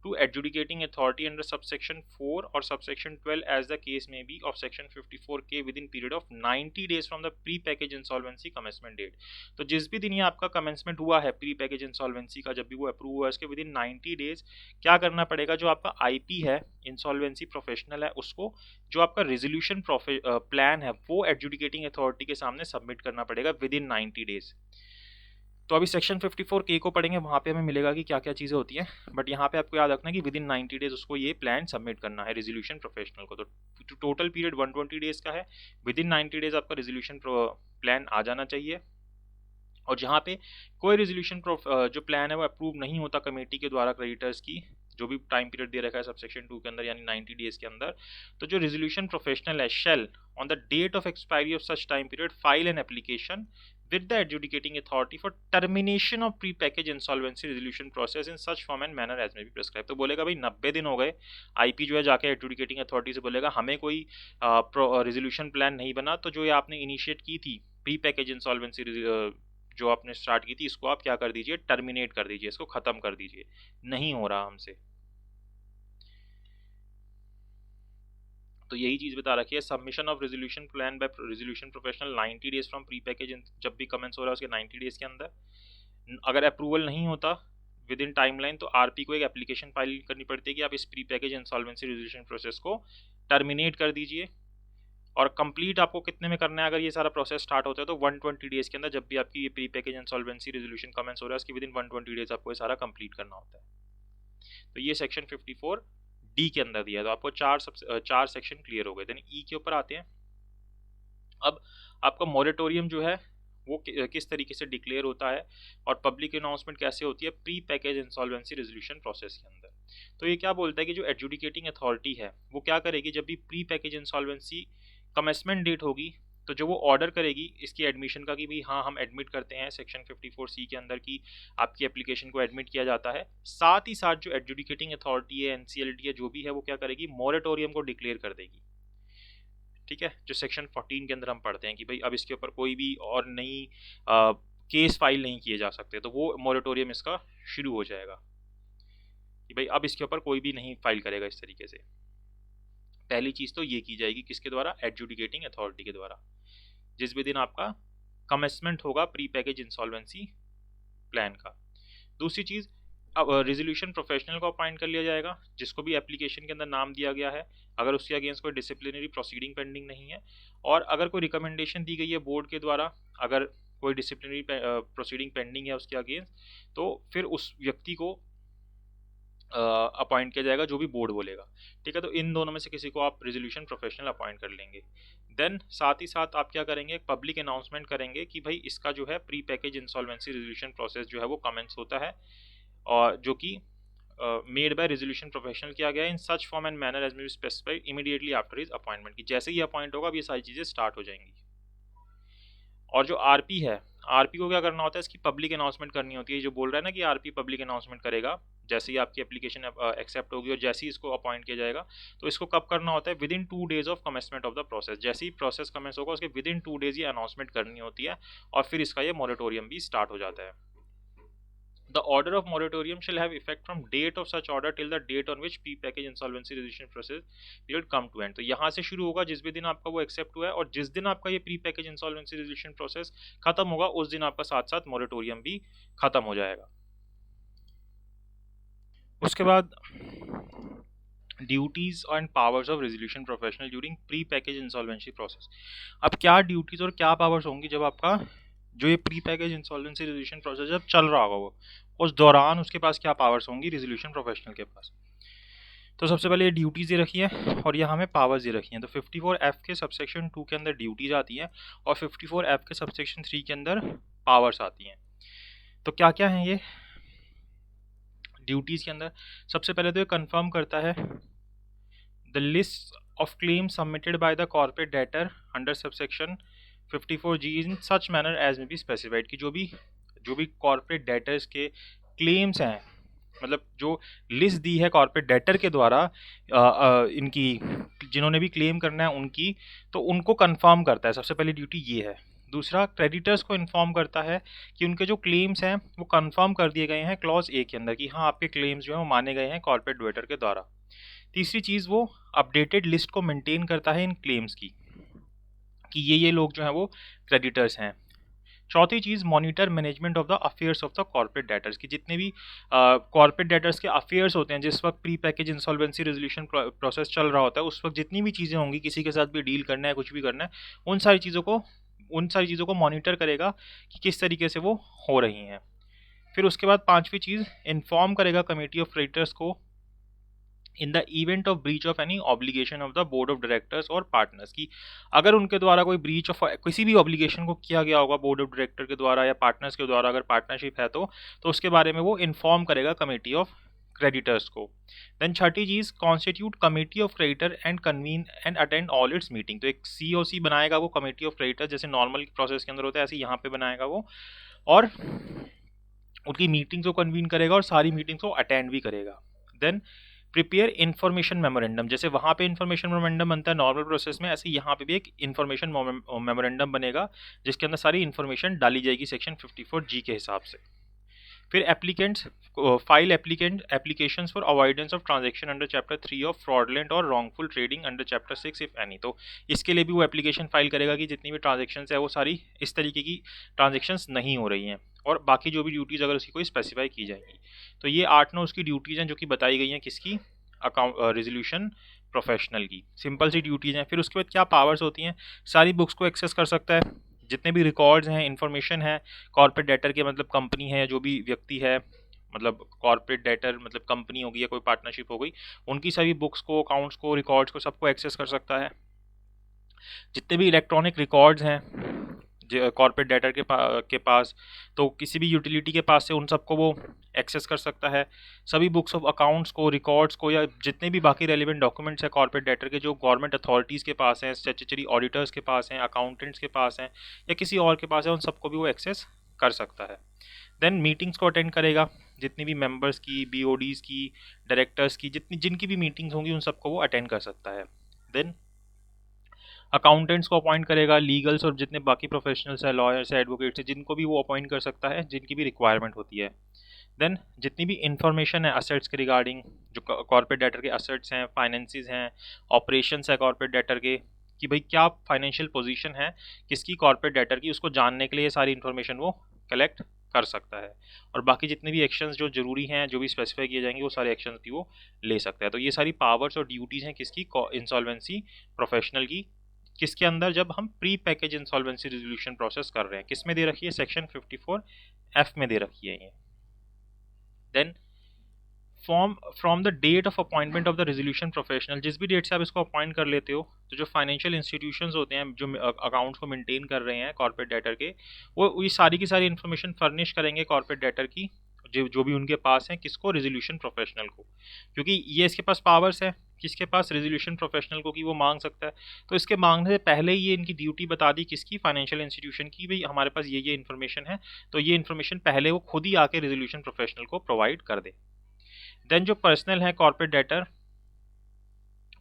to adjudicating authority under subsection 4 or subsection 12 as the case may be of section 54K within period of 90 days from the pre-package insolvency commencement date। तो जिस भी दिन ये आपका commencement हुआ है pre package insolvency का, जब भी वो अप्रूव हुआ है उसके विद इन 90 डेज क्या करना पड़ेगा, जो आपका आईपी है, इंसॉल्वेंसी प्रोफेशनल है, उसको जो आपका रेजोल्यूशन प्लान है वो एडजुडिकेटिंग अथॉरिटी के सामने सबमिट करना पड़ेगा विद इन 90 डेज। तो अभी सेक्शन 54K को पढ़ेंगे, वहाँ पे हमें मिलेगा कि क्या क्या चीज़ें होती हैं, बट यहाँ पे आपको याद रखना है कि विद इन 90 डेज उसको ये प्लान सबमिट करना है रेजोल्यूशन प्रोफेशनल को। तो टोटल पीरियड 120 डेज का है, विद इन 90 डेज आपका रेजोल्यूशन प्लान आ जाना चाहिए। और जहाँ पे कोई रेजोल्यूशन जो प्लान है वो अप्रूव नहीं होता कमेटी के द्वारा क्रेडिटर्स की, जो भी टाइम पीरियड दे रखा है सबसेक्शन 2 के अंदर यानी 90 डेज के अंदर, तो जो रेजोल्यूशन प्रोफेशनल है shall on the date of expiry of such time period file an application with the adjudicating authority for termination of pre-package insolvency resolution process in such form and manner as may be prescribed। तो बोलेगा भाई 90 दिन हो गए, IP जो है जाके adjudicating authority से बोलेगा हमें कोई रेजोल्यूशन प्लान नहीं बना, तो जो ये आपने इनिशिएट की थी प्री पैकेज इंसॉल्वेंसी जो आपने स्टार्ट की थी इसको आप क्या कर दीजिए, टर्मिनेट कर दीजिए, इसको खत्म कर दीजिए, नहीं हो रहा हमसे। तो यही चीज़ बता रखी है, submission of resolution plan by resolution professional 90 days from pre package, जब भी कमेंस हो रहा है उसके 90 डेज के अंदर। अगर अप्रूवल नहीं होता विद इन टाइमलाइन तो आरपी को एक एप्लीकेशन फाइल करनी पड़ती है कि आप इस pre package insolvency resolution process को टर्मिनेट कर दीजिए। और कंप्लीट आपको कितने में करना है, अगर ये सारा प्रोसेस स्टार्ट होता है तो 120 डेज के अंदर, जब भी आपकी ये pre package insolvency resolution commence हो रहा है उसके विद इन 120 डेज आपको ये सारा कंप्लीट करना होता है। तो ये सेक्शन 54D के अंदर दिया है। तो आपको चार सेक्शन क्लियर हो गए। देन ई के ऊपर आते हैं। अब आपका मॉरेटोरियम जो है वो किस तरीके से डिक्लेयर होता है और पब्लिक अनाउंसमेंट कैसे होती है pre package insolvency resolution process के अंदर। तो ये क्या बोलता है कि जो एडजुडिकेटिंग अथॉरिटी है वो क्या करेगी, जब भी pre package insolvency commencement date होगी तो जो वो ऑर्डर करेगी इसकी एडमिशन का कि भाई हाँ हम एडमिट करते हैं सेक्शन 54C के अंदर की आपकी एप्लीकेशन को एडमिट किया जाता है, साथ ही साथ जो एडजुडिकेटिंग अथॉरिटी है, एनसीएलटी है, जो भी है वो क्या करेगी, मॉरेटोरियम को डिक्लेयर कर देगी। ठीक है, जो सेक्शन 14 के अंदर हम पढ़ते हैं कि भाई अब इसके ऊपर कोई भी और नई केस फाइल नहीं किए जा सकते, तो वो मॉरेटोरियम इसका शुरू हो जाएगा कि भाई अब इसके ऊपर कोई भी नहीं फाइल करेगा इस तरीके से। पहली चीज़ तो ये की जाएगी किसके द्वारा, एडजुडिकेटिंग अथॉरिटी के द्वारा, जिस भी दिन आपका कमेंसमेंट होगा प्री पैकेज इंसॉल्वेंसी प्लान का। दूसरी चीज़, अब रेजोल्यूशन प्रोफेशनल को अपॉइंट कर लिया जाएगा जिसको भी एप्लीकेशन के अंदर नाम दिया गया है, अगर उसके अगेंस्ट कोई डिसिप्लिनरी प्रोसीडिंग पेंडिंग नहीं है, और अगर कोई रिकमेंडेशन दी गई है बोर्ड के द्वारा, अगर कोई डिसिप्लिनरी प्रोसीडिंग पेंडिंग है उसके अगेंस्ट, तो फिर उस व्यक्ति को अपॉइंट किया जाएगा जो भी बोर्ड बोलेगा। ठीक है, तो इन दोनों में से किसी को आप रेजोल्यूशन प्रोफेशनल अपॉइंट कर लेंगे। देन साथ ही साथ आप क्या करेंगे, पब्लिक अनाउंसमेंट करेंगे कि भाई इसका जो है pre package insolvency resolution process जो है वो कमेंस होता है, और जो कि मेड बाय रेजोल्यूशन प्रोफेशनल किया गया in such form and manner as may be specified immediately after his appointment, की जैसे ही अपॉइंट होगा अब ये सारी चीज़ें स्टार्ट हो जाएंगी। और जो आरपी है, आरपी को क्या करना होता है, इसकी पब्लिक अनाउंसमेंट करनी होती है। जो बोल रहा है ना कि आरपी पब्लिक अनाउंसमेंट करेगा जैसे ही आपकी एप्लीकेशन एक्सेप्ट होगी और जैसे ही इसको अपॉइंट किया जाएगा, तो इसको कब करना होता है, with in 2 days of commencement of the process. जैसे ही प्रोसेस कमेंस होगा उसके विद इन 2 डेज ये अनाउंसमेंट करनी होती है, और फिर इसका ये मॉरेटोरियम भी स्टार्ट हो जाता है। The order of moratorium shall have effect from date of such order till the date on which pre-package insolvency resolution process period come to end। तो यहाँ से शुरू होगा जिस भी दिन आपका वो एक्सेप्ट हुआ है, और जिस दिन आपका ये pre package insolvency resolution process खत्म होगा उस दिन आपका साथ साथ मोरेटोरियम भी खत्म हो जाएगा। उसके बाद duties and powers of resolution professional during pre package insolvency process. अब क्या ड्यूटीज और क्या पावर्स होंगी जब आपका जो ये pre package insolvency resolution process जब चल रहा होगा वो, उस दौरान उसके पास क्या पावर्स होंगी रेजोल्यूशन प्रोफेशनल के पास। तो सबसे पहले ये ड्यूटीज़ दे रखी है और यहाँ हमें पावर्स दे रखी हैं। तो 54F के सबसेक्शन 2 के अंदर ड्यूटीज़ आती हैं और 54F के सबसेक्शन 3 के अंदर पावर्स आती हैं। तो क्या क्या हैं ये ड्यूटीज़ के अंदर? सबसे पहले तो ये कंफर्म करता है the list of claim submitted by the corporate debtor under subsection 54G in such manner as may be specified, कि जो भी कॉर्पोरेट डेटर्स के क्लेम्स हैं, मतलब जो लिस्ट दी है कॉर्पोरेट डेटर के द्वारा इनकी जिन्होंने भी क्लेम करना है उनकी, तो उनको कंफर्म करता है। सबसे पहली ड्यूटी ये है। दूसरा, क्रेडिटर्स को इन्फॉर्म करता है कि उनके जो क्लेम्स हैं वो कंफर्म कर दिए गए हैं क्लॉज ए के अंदर, कि हाँ आपके क्लेम्स जो हैं वो माने गए हैं कॉर्पोरेट डेटर के द्वारा। तीसरी चीज़, वो अपडेटेड लिस्ट को मेंटेन करता है इन क्लेम्स की, कि ये लोग जो हैं वो क्रेडिटर्स हैं। चौथी चीज़, monitor management of the affairs of the corporate debtors, की जितने भी कॉर्पोरेट डेटर्स के अफेयर्स होते हैं, जिस वक्त pre package insolvency resolution process चल रहा होता है, उस वक्त जितनी भी चीज़ें होंगी, किसी के साथ भी डील करना है, कुछ भी करना है, उन सारी चीज़ों को मॉनिटर करेगा कि किस तरीके से वो हो रही हैं। फिर उसके बाद पांचवी चीज़, इन्फॉर्म करेगा कमेटी ऑफ क्रेडिटर्स को in the event of breach of any obligation of the board of directors और पार्टनर्स, की अगर उनके द्वारा कोई ब्रीच ऑफ किसी भी ऑब्लिगेशन को किया गया होगा बोर्ड ऑफ डायरेक्टर के द्वारा या पार्टनर्स के द्वारा, अगर पार्टनरशिप है तो उसके बारे में वो इन्फॉर्म करेगा कमेटी ऑफ क्रेडिटर्स को। देन छठी चीज़, constitute committee of creditor and convene and attend all its meeting, तो एक COC बनाएगा वो कमेटी ऑफ क्रेडिटर, जैसे नॉर्मल प्रोसेस के अंदर होता है ऐसे यहाँ पे बनाएगा वो, और उनकी मीटिंग्स को कन्वीन करेगा और सारी मीटिंग्स को अटेंड भी करेगा। देन प्रिपेयर इन्फॉर्मेशन मेमोरेंडम, जैसे वहाँ पे इन्फॉर्मेशन मेमोरेंडम बनता है नॉर्मल प्रोसेस में, ऐसे यहाँ पे भी एक इन्फॉर्मेशन मेमोरेंडम बनेगा जिसके अंदर सारी इन्फॉर्मेशन डाली जाएगी सेक्शन 54G के हिसाब से। फिर applicants file applications for avoidance of transaction under chapter 3 of fraudulent और wrongful trading under chapter 6 if any, तो इसके लिए भी वो एप्लीकेशन फाइल करेगा कि जितनी भी ट्रांजेक्शन्स है वो सारी इस तरीके की ट्रांजेक्शन्स नहीं हो रही हैं, और बाकी जो भी ड्यूटीज़ अगर उसकी कोई स्पेसिफाई की जाएगी। तो ये 8-9 उसकी ड्यूटीज़ हैं जो कि बताई गई हैं किसकी, अकाउंट रेजोल्यूशन प्रोफेशनल की। सिंपल सी ड्यूटीज़ हैं। फिर उसके बाद क्या पावर्स होती हैं, सारी बुक्स को एक्सेस कर सकता है, जितने भी रिकॉर्ड्स हैं, इन्फॉर्मेशन है कॉर्पोरेट डेटर के, मतलब कंपनी है, जो भी व्यक्ति है, मतलब कॉर्पोरेट डेटर मतलब कंपनी होगी या कोई पार्टनरशिप हो गई, उनकी सभी बुक्स को, अकाउंट्स को, रिकॉर्ड्स को, सबको एक्सेस कर सकता है। जितने भी इलेक्ट्रॉनिक रिकॉर्ड्स हैं कॉर्पोरेट डेटर के पास, तो किसी भी यूटिलिटी के पास से उन सबको वो एक्सेस कर सकता है। सभी बुक्स ऑफ अकाउंट्स को, रिकॉर्ड्स को, या जितने भी बाकी रेलिवेंट डॉक्यूमेंट्स हैं कॉर्पोरेट डेटर के, जो गवर्नमेंट अथॉरिटीज़ के पास हैं, स्टैट्यूटरी ऑडिटर्स के पास हैं, अकाउंटेंट्स के पास हैं, या किसी और के पास है, उन सबको भी वो एक्सेस कर सकता है। देन मीटिंग्स को अटेंड करेगा, जितनी भी मेंबर्स की, BODs की, डायरेक्टर्स की, जिनकी भी मीटिंग्स होंगी उन सबको वो अटेंड कर सकता है। देन अकाउंटेंट्स को अपॉइंट करेगा, लीगल्स और जितने बाकी प्रोफेशनल्स हैं, लॉयर्स हैं, एडवोकेट्स हैं, जिनको भी वो अपॉइंट कर सकता है, जिनकी भी रिक्वायरमेंट होती है। देन जितनी भी इंफॉर्मेशन है असेट्स के रिगार्डिंग, जो कॉर्पोरेट डेटर के असेट्स हैं, फाइनेंसेस हैं, ऑपरेशंस है कॉर्पोरेट डेटर के, कि भाई क्या फाइनेंशियल पोजीशन है किसकी कॉर्पोरेट डेटर की, उसको जानने के लिए सारी इन्फॉर्मेशन वो कलेक्ट कर सकता है। और बाकी जितने भी एक्शंस जो जरूरी हैं, जो भी स्पेसिफाई किए जाएंगे, वो सारे एक्शंस भी वो ले सकता है। तो ये सारी पावर्स और ड्यूटीज़ हैं किसकी, इंसॉल्वेंसी प्रोफेशनल की, किसके अंदर, जब हम pre package insolvency resolution process कर रहे हैं। किस में दे रखी है, सेक्शन 54F में दे रखी है ये। Then from the date of appointment of the resolution professional, जिस भी डेट से आप इसको अपॉइंट कर लेते हो, तो जो फाइनेंशियल इंस्टीट्यूशंस होते हैं जो अकाउंट्स को मेंटेन कर रहे हैं कॉर्पोरेट डेटर के, वो ये सारी की सारी इन्फॉर्मेशन फर्निश करेंगे कॉर्पोरेट डेटर की, जो भी उनके पास है, किसको, रेजोल्यूशन प्रोफेशनल को, क्योंकि ये इसके पास पावर्स है, किसके पास, रेजोल्यूशन प्रोफेशनल को, कि वो मांग सकता है। तो इसके मांगने से पहले ही ये इनकी ड्यूटी बता दी किसकी, फाइनेंशियल इंस्टीट्यूशन की, भाई हमारे पास ये इन्फॉर्मेशन है, तो ये इन्फॉर्मेशन पहले वो खुद ही आके रेजोल्यूशन प्रोफेशनल को प्रोवाइड कर दे। देन जो पर्सनल है कॉर्पोरेट डेटर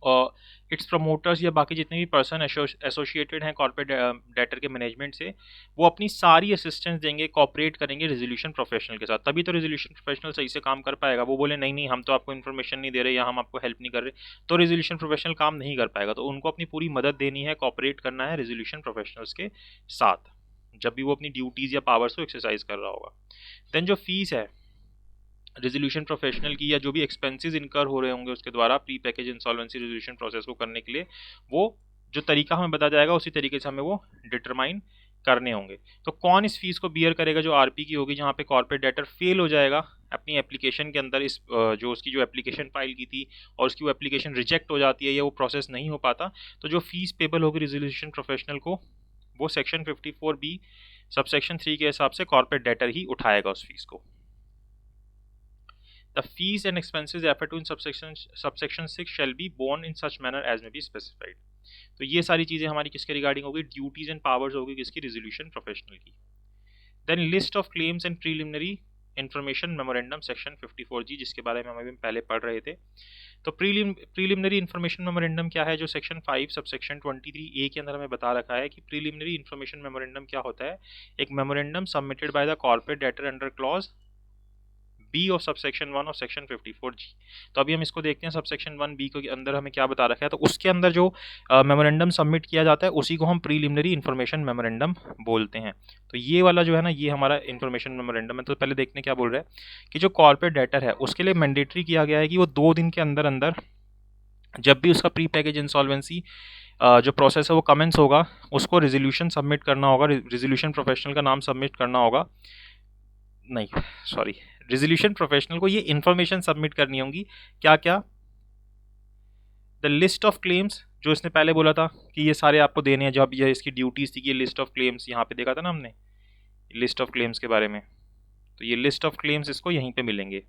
और इट्स प्रमोटर्स या बाकी जितने भी पर्सन एसोसिएटेड हैं कॉर्पोरेट डेटर के मैनेजमेंट से, वो अपनी सारी असिस्टेंस देंगे, कॉपरेट करेंगे रेजोल्यूशन प्रोफेशनल के साथ, तभी तो रेजोल्यूशन प्रोफेशनल सही से काम कर पाएगा। वो बोले नहीं हम तो आपको इन्फॉर्मेशन नहीं दे रहे या हम आपको हेल्प नहीं कर रहे, तो रेजोल्यूशन प्रोफेशनल काम नहीं कर पाएगा। तो उनको अपनी पूरी मदद देनी है, कॉपरेट करना है रेजोल्यूशन प्रोफेशनल्स के साथ, जब भी वो अपनी ड्यूटीज़ या पावर्स को एक्सरसाइज कर रहा होगा। देन जो फीस है रेजोल्यूशन प्रोफेशनल की, या जो भी एक्सपेंसेस इनकर हो रहे होंगे उसके द्वारा pre package insolvency resolution process को करने के लिए, वो जो तरीका हमें बताया जाएगा उसी तरीके से हमें वो डिटरमाइन करने होंगे। तो कौन इस फीस को बियर करेगा, जो RP की होगी, जहाँ पे कॉर्पोरेट डेटर फेल हो जाएगा अपनी एप्लीकेशन के अंदर इस जो उसकी जो एप्लीकेशन फाइल की थी और उसकी वो एप्लीकेशन रिजेक्ट हो जाती है या वो प्रोसेस नहीं हो पाता, तो जो फीस पेबल होगी रेजोल्यूशन प्रोफेशनल को, वो सेक्शन 54B सबसेक्शन 3 के हिसाब से कॉर्पोरेट डेटर ही उठाएगा उस फीस को। The fees and expenses referred to in subsection 6 shall be borne in such manner as may be specified। तो ये सारी चीज़ें हमारी किसके रिगार्डिंग होगी, ड्यूटीज एंड पावर्स होगी किसकी, रेजोल्यूशन प्रोफेशनल की। Then list of claims and preliminary information memorandum section 54G, जिसके बारे में हम अभी पहले पढ़ रहे थे। तो प्रीलिमिनरी इंफॉर्मेशन मेमोरेंडम क्या है, जो सेक्शन 5 सबसेक्शन 23A के अंदर हमें बता रखा है कि प्रीलिमिनरी इंफॉर्मेशन मेमोरेंडम क्या होता है, एक memorandum submitted by the corporate debtor under clause B of subsection 1 of section 54G। तो अभी हम इसको देखते हैं, सबसेक्शन 1B के अंदर हमें क्या बता रखा है। तो उसके अंदर जो मेमोरेंडम सबमिट किया जाता है उसी को हम प्रीलिमिनरी इंफॉर्मेशन मेमोरेंडम बोलते हैं। तो ये वाला जो है ना, ये हमारा इंफॉर्मेशन मेमोरेंडम है। तो पहले देखते हैं क्या बोल रहा है कि जो कॉर्पोरेट डेटर है उसके लिए मैंडेटरी किया गया है कि वो 2 दिन के अंदर अंदर जब भी उसका प्री पैकेज इंसॉल्वेंसी जो प्रोसेस है वो कमेंस होगा, उसको रेजोल्यूशन सबमिट करना होगा, रेजोल्यूशन प्रोफेशनल का नाम सबमिट करना होगा, नहीं सॉरी, रेजोल्यूशन प्रोफेशनल को ये इन्फॉर्मेशन सबमिट करनी होगी। क्या क्या, द लिस्ट ऑफ क्लेम्स, जो इसने पहले बोला था कि ये सारे आपको देने हैं, जब ये इसकी ड्यूटीज थी कि ये लिस्ट ऑफ क्लेम्स, यहाँ पे देखा था ना हमने लिस्ट ऑफ क्लेम्स के बारे में, तो ये लिस्ट ऑफ क्लेम्स इसको यहीं पे मिलेंगे,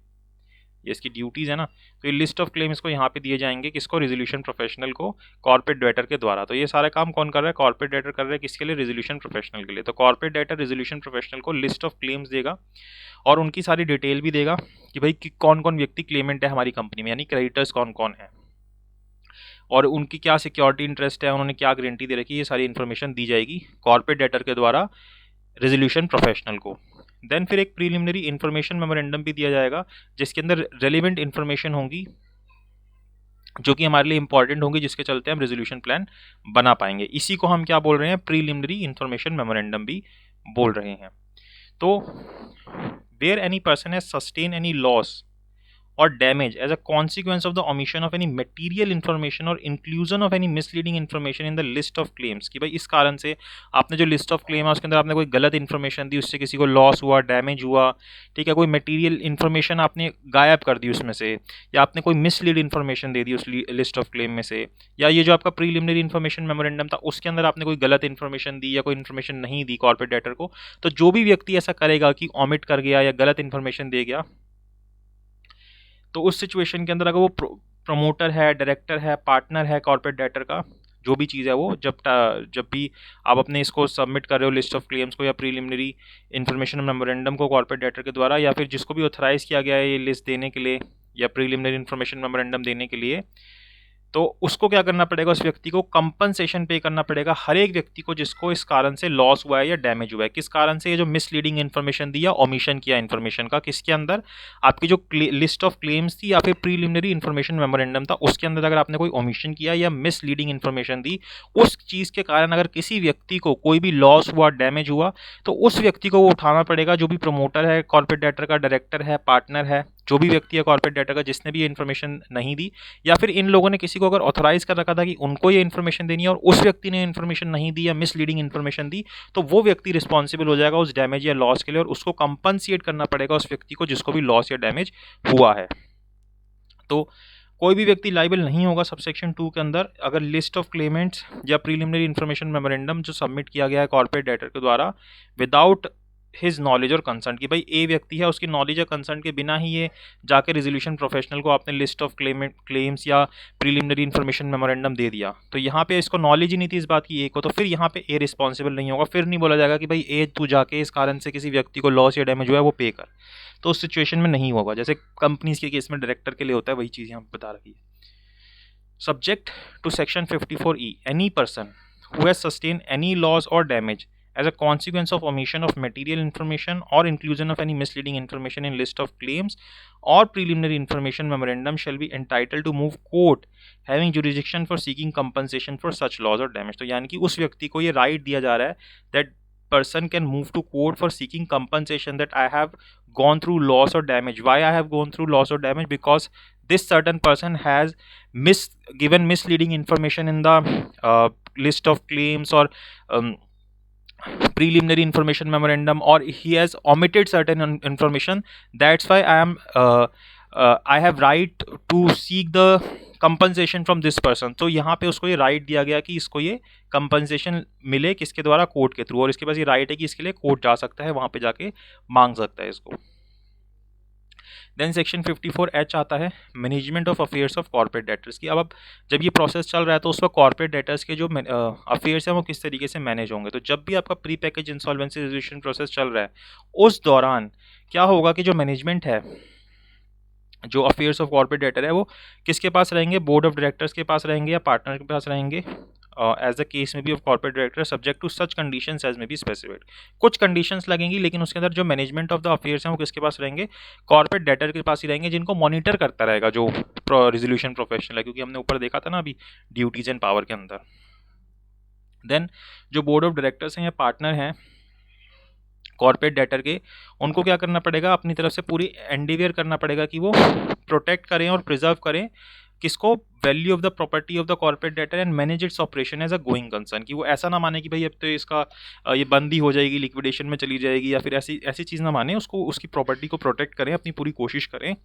ये इसकी ड्यूटीज़ है ना। तो ये लिस्ट ऑफ क्लेम्स को यहाँ पे दिए जाएंगे किसको, रेजोल्यूशन प्रोफेशनल को, कॉर्पोरेट डेटर के द्वारा। तो ये सारा काम कौन कर रहा है, कॉर्पोरेट डेटर कर रहा है, किसके लिए, रेजोल्यूशन प्रोफेशनल के लिए। तो कॉर्पोरेट डेटर रेजोल्यूशन प्रोफेशनल को लिस्ट ऑफ क्लेम्स देगा और उनकी सारी डिटेल भी देगा कि भाई कौन कौन व्यक्ति क्लेमेंट है हमारी कंपनी में, यानी क्रेडिटर्स कौन कौन है और उनकी क्या सिक्योरिटी इंटरेस्ट है, उन्होंने क्या गारंटी दे रखी है, ये सारी इन्फॉर्मेशन दी जाएगी कॉर्पोरेट डेटर के द्वारा रेजोल्यूशन प्रोफेशनल को। देन फिर एक प्रीलिमिनरी इंफॉर्मेशन मेमोरेंडम भी दिया जाएगा जिसके अंदर रेलिवेंट इन्फॉर्मेशन होंगी जो कि हमारे लिए इंपॉर्टेंट होंगी, जिसके चलते हम रेजोल्यूशन प्लान बना पाएंगे। इसी को हम क्या बोल रहे हैं, प्रीलिमिनरी इंफॉर्मेशन मेमोरेंडम भी बोल रहे हैं। तो where any person has sustain any loss or damage as a consequence of the omission of any material information or inclusion of any misleading information in the list of claims, कि भाई इस कारण से आपने जो लिस्ट ऑफ क्लेम है उसके अंदर आपने कोई गलत इन्फॉर्मेशन दी, उससे किसी को लॉस हुआ, डैमेज हुआ, ठीक है, कोई मटेरियल इन्फॉर्मेशन आपने गायब कर दी उसमें से, या आपने कोई मिसलीड इन्फॉर्मेशन दे दी उस लिस्ट ऑफ क्लेम में से, या ये जो आपका प्रीलिमिनरी इन्फॉर्मेशन मेमोरेंडम था उसके अंदर आपने कोई गलत इन्फॉर्मेशन दी या कोई इन्फॉर्मेशन नहीं दी कॉर्पोरेट डेटर को, तो जो भी व्यक्ति ऐसा करेगा कि ऑमिट कर गया या गलत इन्फॉर्मेशन दे गया, तो उस सिचुएशन के अंदर अगर वो प्रमोटर है, डायरेक्टर है, पार्टनर है कॉर्पोरेट डेटर का, जो भी चीज़ है वो, जब भी आप अपने इसको सबमिट कर रहे हो लिस्ट ऑफ क्लेम्स को या प्रीलिमिनरी इंफॉर्मेशन मेमोरेंडम को कॉर्पोरेट डेटर के द्वारा, या फिर जिसको भी ऑथराइज़ किया गया है ये लिस्ट देने के लिए या प्रीलिमिनरी इंफॉर्मेशन मेमोरेंडम देने के लिए, तो उसको क्या करना पड़ेगा, उस व्यक्ति को कंपनसेशन पे करना पड़ेगा, हर एक व्यक्ति को जिसको इस कारण से लॉस हुआ है या डैमेज हुआ है। किस कारण से, ये जो मिसलीडिंग इन्फॉर्मेशन दी या ओमिशन किया इन्फॉर्मेशन का, किसके अंदर, आपकी जो लिस्ट ऑफ क्लेम्स थी या फिर प्रीलिमिनरी इन्फॉर्मेशन मेमोरेंडम था उसके अंदर अगर आपने कोई ओमिशन किया या मिसलीडिंग इन्फॉर्मेशन दी, उस चीज़ के कारण अगर किसी व्यक्ति को कोई भी लॉस हुआ, डैमेज हुआ, तो उस व्यक्ति को वो उठाना पड़ेगा, जो भी प्रमोटर है कॉर्पोरेट डेटर का, डायरेक्टर है, पार्टनर है, जो भी व्यक्ति है कॉर्पोरेट डेटर का जिसने भी ये इन्फॉर्मेशन नहीं दी, या फिर इन लोगों ने किसी को अगर ऑथराइज कर रखा था कि उनको ये इन्फॉर्मेशन देनी है और उस व्यक्ति ने इन्फॉर्मेशन नहीं दी या मिसलीडिंग इन्फॉर्मेशन दी, तो वो व्यक्ति रिस्पॉन्सिबल हो जाएगा उस डैमेज या लॉस के लिए और उसको कंपनसेट करना पड़ेगा उस व्यक्ति को जिसको भी लॉस या डैमेज हुआ है। तो कोई भी व्यक्ति लाइबल नहीं होगा सबसेक्शन 2 के अंदर अगर लिस्ट ऑफ क्लेमेंट्स या प्रीलिमिनरी इन्फॉर्मेशन मेमोरेंडम जो सबमिट किया गया है कॉर्पोरेट डेटर के द्वारा विदाउट हिज नॉलेज और कंसर्न, कि भाई ए व्यक्ति है उसकी नॉलेज या कंसर्न के बिना ही ये जाके रेजोल्यूशन प्रोफेशनल को आपने लिस्ट ऑफ क्लेम्स या प्रीलिमिनरी इन्फॉर्मेशन मेमोरेंडम दे दिया, तो यहाँ पे इसको नॉलेज ही नहीं थी इस बात की ए को, तो फिर यहाँ पे ए रिस्पॉन्सिबल नहीं होगा। फिर नहीं बोला जाएगा कि भाई ए तू जाके इस कारण से किसी व्यक्ति को लॉस या डैमेज हुआ है वो पे कर, तो उस सिचुएशन में नहीं होगा। जैसे कंपनीज के केस में डायरेक्टर के लिए होता है, वही चीज़ यहाँ बता रखी है। Subject to section 54E, any person who has sustain any loss or damage as a consequence of omission of material information or inclusion of any misleading information in list of claims or preliminary information memorandum shall be entitled to move court having jurisdiction for seeking compensation for such loss or damage। तो यानी कि उस व्यक्ति को ये right दिया जा रहा है that person can move to court for seeking compensation that I have gone through loss or damage. Why I have gone through loss or damage? Because this certain person has given misleading information in the list of claims or preliminary information memorandum, or he has omitted certain information. That's why I have right to seek the compensation from this person. तो यहाँ पे उसको ये right दिया गया कि इसको ये कंपनसेशन मिले किसके द्वारा, कोर्ट के थ्रू, और इसके पास ये राइट है कि इसके लिए कोर्ट जा सकता है, वहाँ पे जाके मांग सकता है इसको। देन सेक्शन 54H आता है management of affairs of corporate debtors की। अब जब ये प्रोसेस चल रहा है तो उस वक्त कॉर्पोरेट डेटर्स के जो अफेयर्स हैं वो किस तरीके से मैनेज होंगे। तो जब भी आपका pre package insolvency resolution process चल रहा है उस दौरान क्या होगा कि जो मैनेजमेंट है, जो अफेयर्स ऑफ कॉर्पोरेट डेटर है, वो किसके पास रहेंगे, बोर्ड ऑफ डायरेक्टर्स के पास रहेंगे या पार्टनर के पास रहेंगे, as the case may be of corporate director, subject to such conditions as may be specified. कुछ कंडीशंस लगेंगी लेकिन उसके अंदर जो मैनेजमेंट ऑफ द अफेयर्स हैं वो किसके पास रहेंगे, कॉर्पोरेट डेटर के पास ही रहेंगे, जिनको मॉनिटर करता रहेगा जो रेजोल्यूशन प्रोफेशनल है, क्योंकि हमने ऊपर देखा था ना अभी ड्यूटीज एंड पावर के अंदर। देन जो बोर्ड ऑफ डायरेक्टर्स हैं या पार्टनर हैं कॉर्पोरेट डेटर के, उनको क्या करना पड़ेगा, अपनी तरफ से पूरी एंडिवियर करना पड़ेगा कि वो प्रोटेक्ट करें और प्रिजर्व करें किसको, value of the property of the corporate debtor and manage its operation as a going concern, कि वो ऐसा ना माने कि भाई अब तो इसका ये बंदी हो जाएगी, लिक्विडेशन में चली जाएगी, या फिर ऐसी चीज़ ना माने, उसको उसकी प्रॉपर्टी को प्रोटेक्ट करें, अपनी पूरी कोशिश करें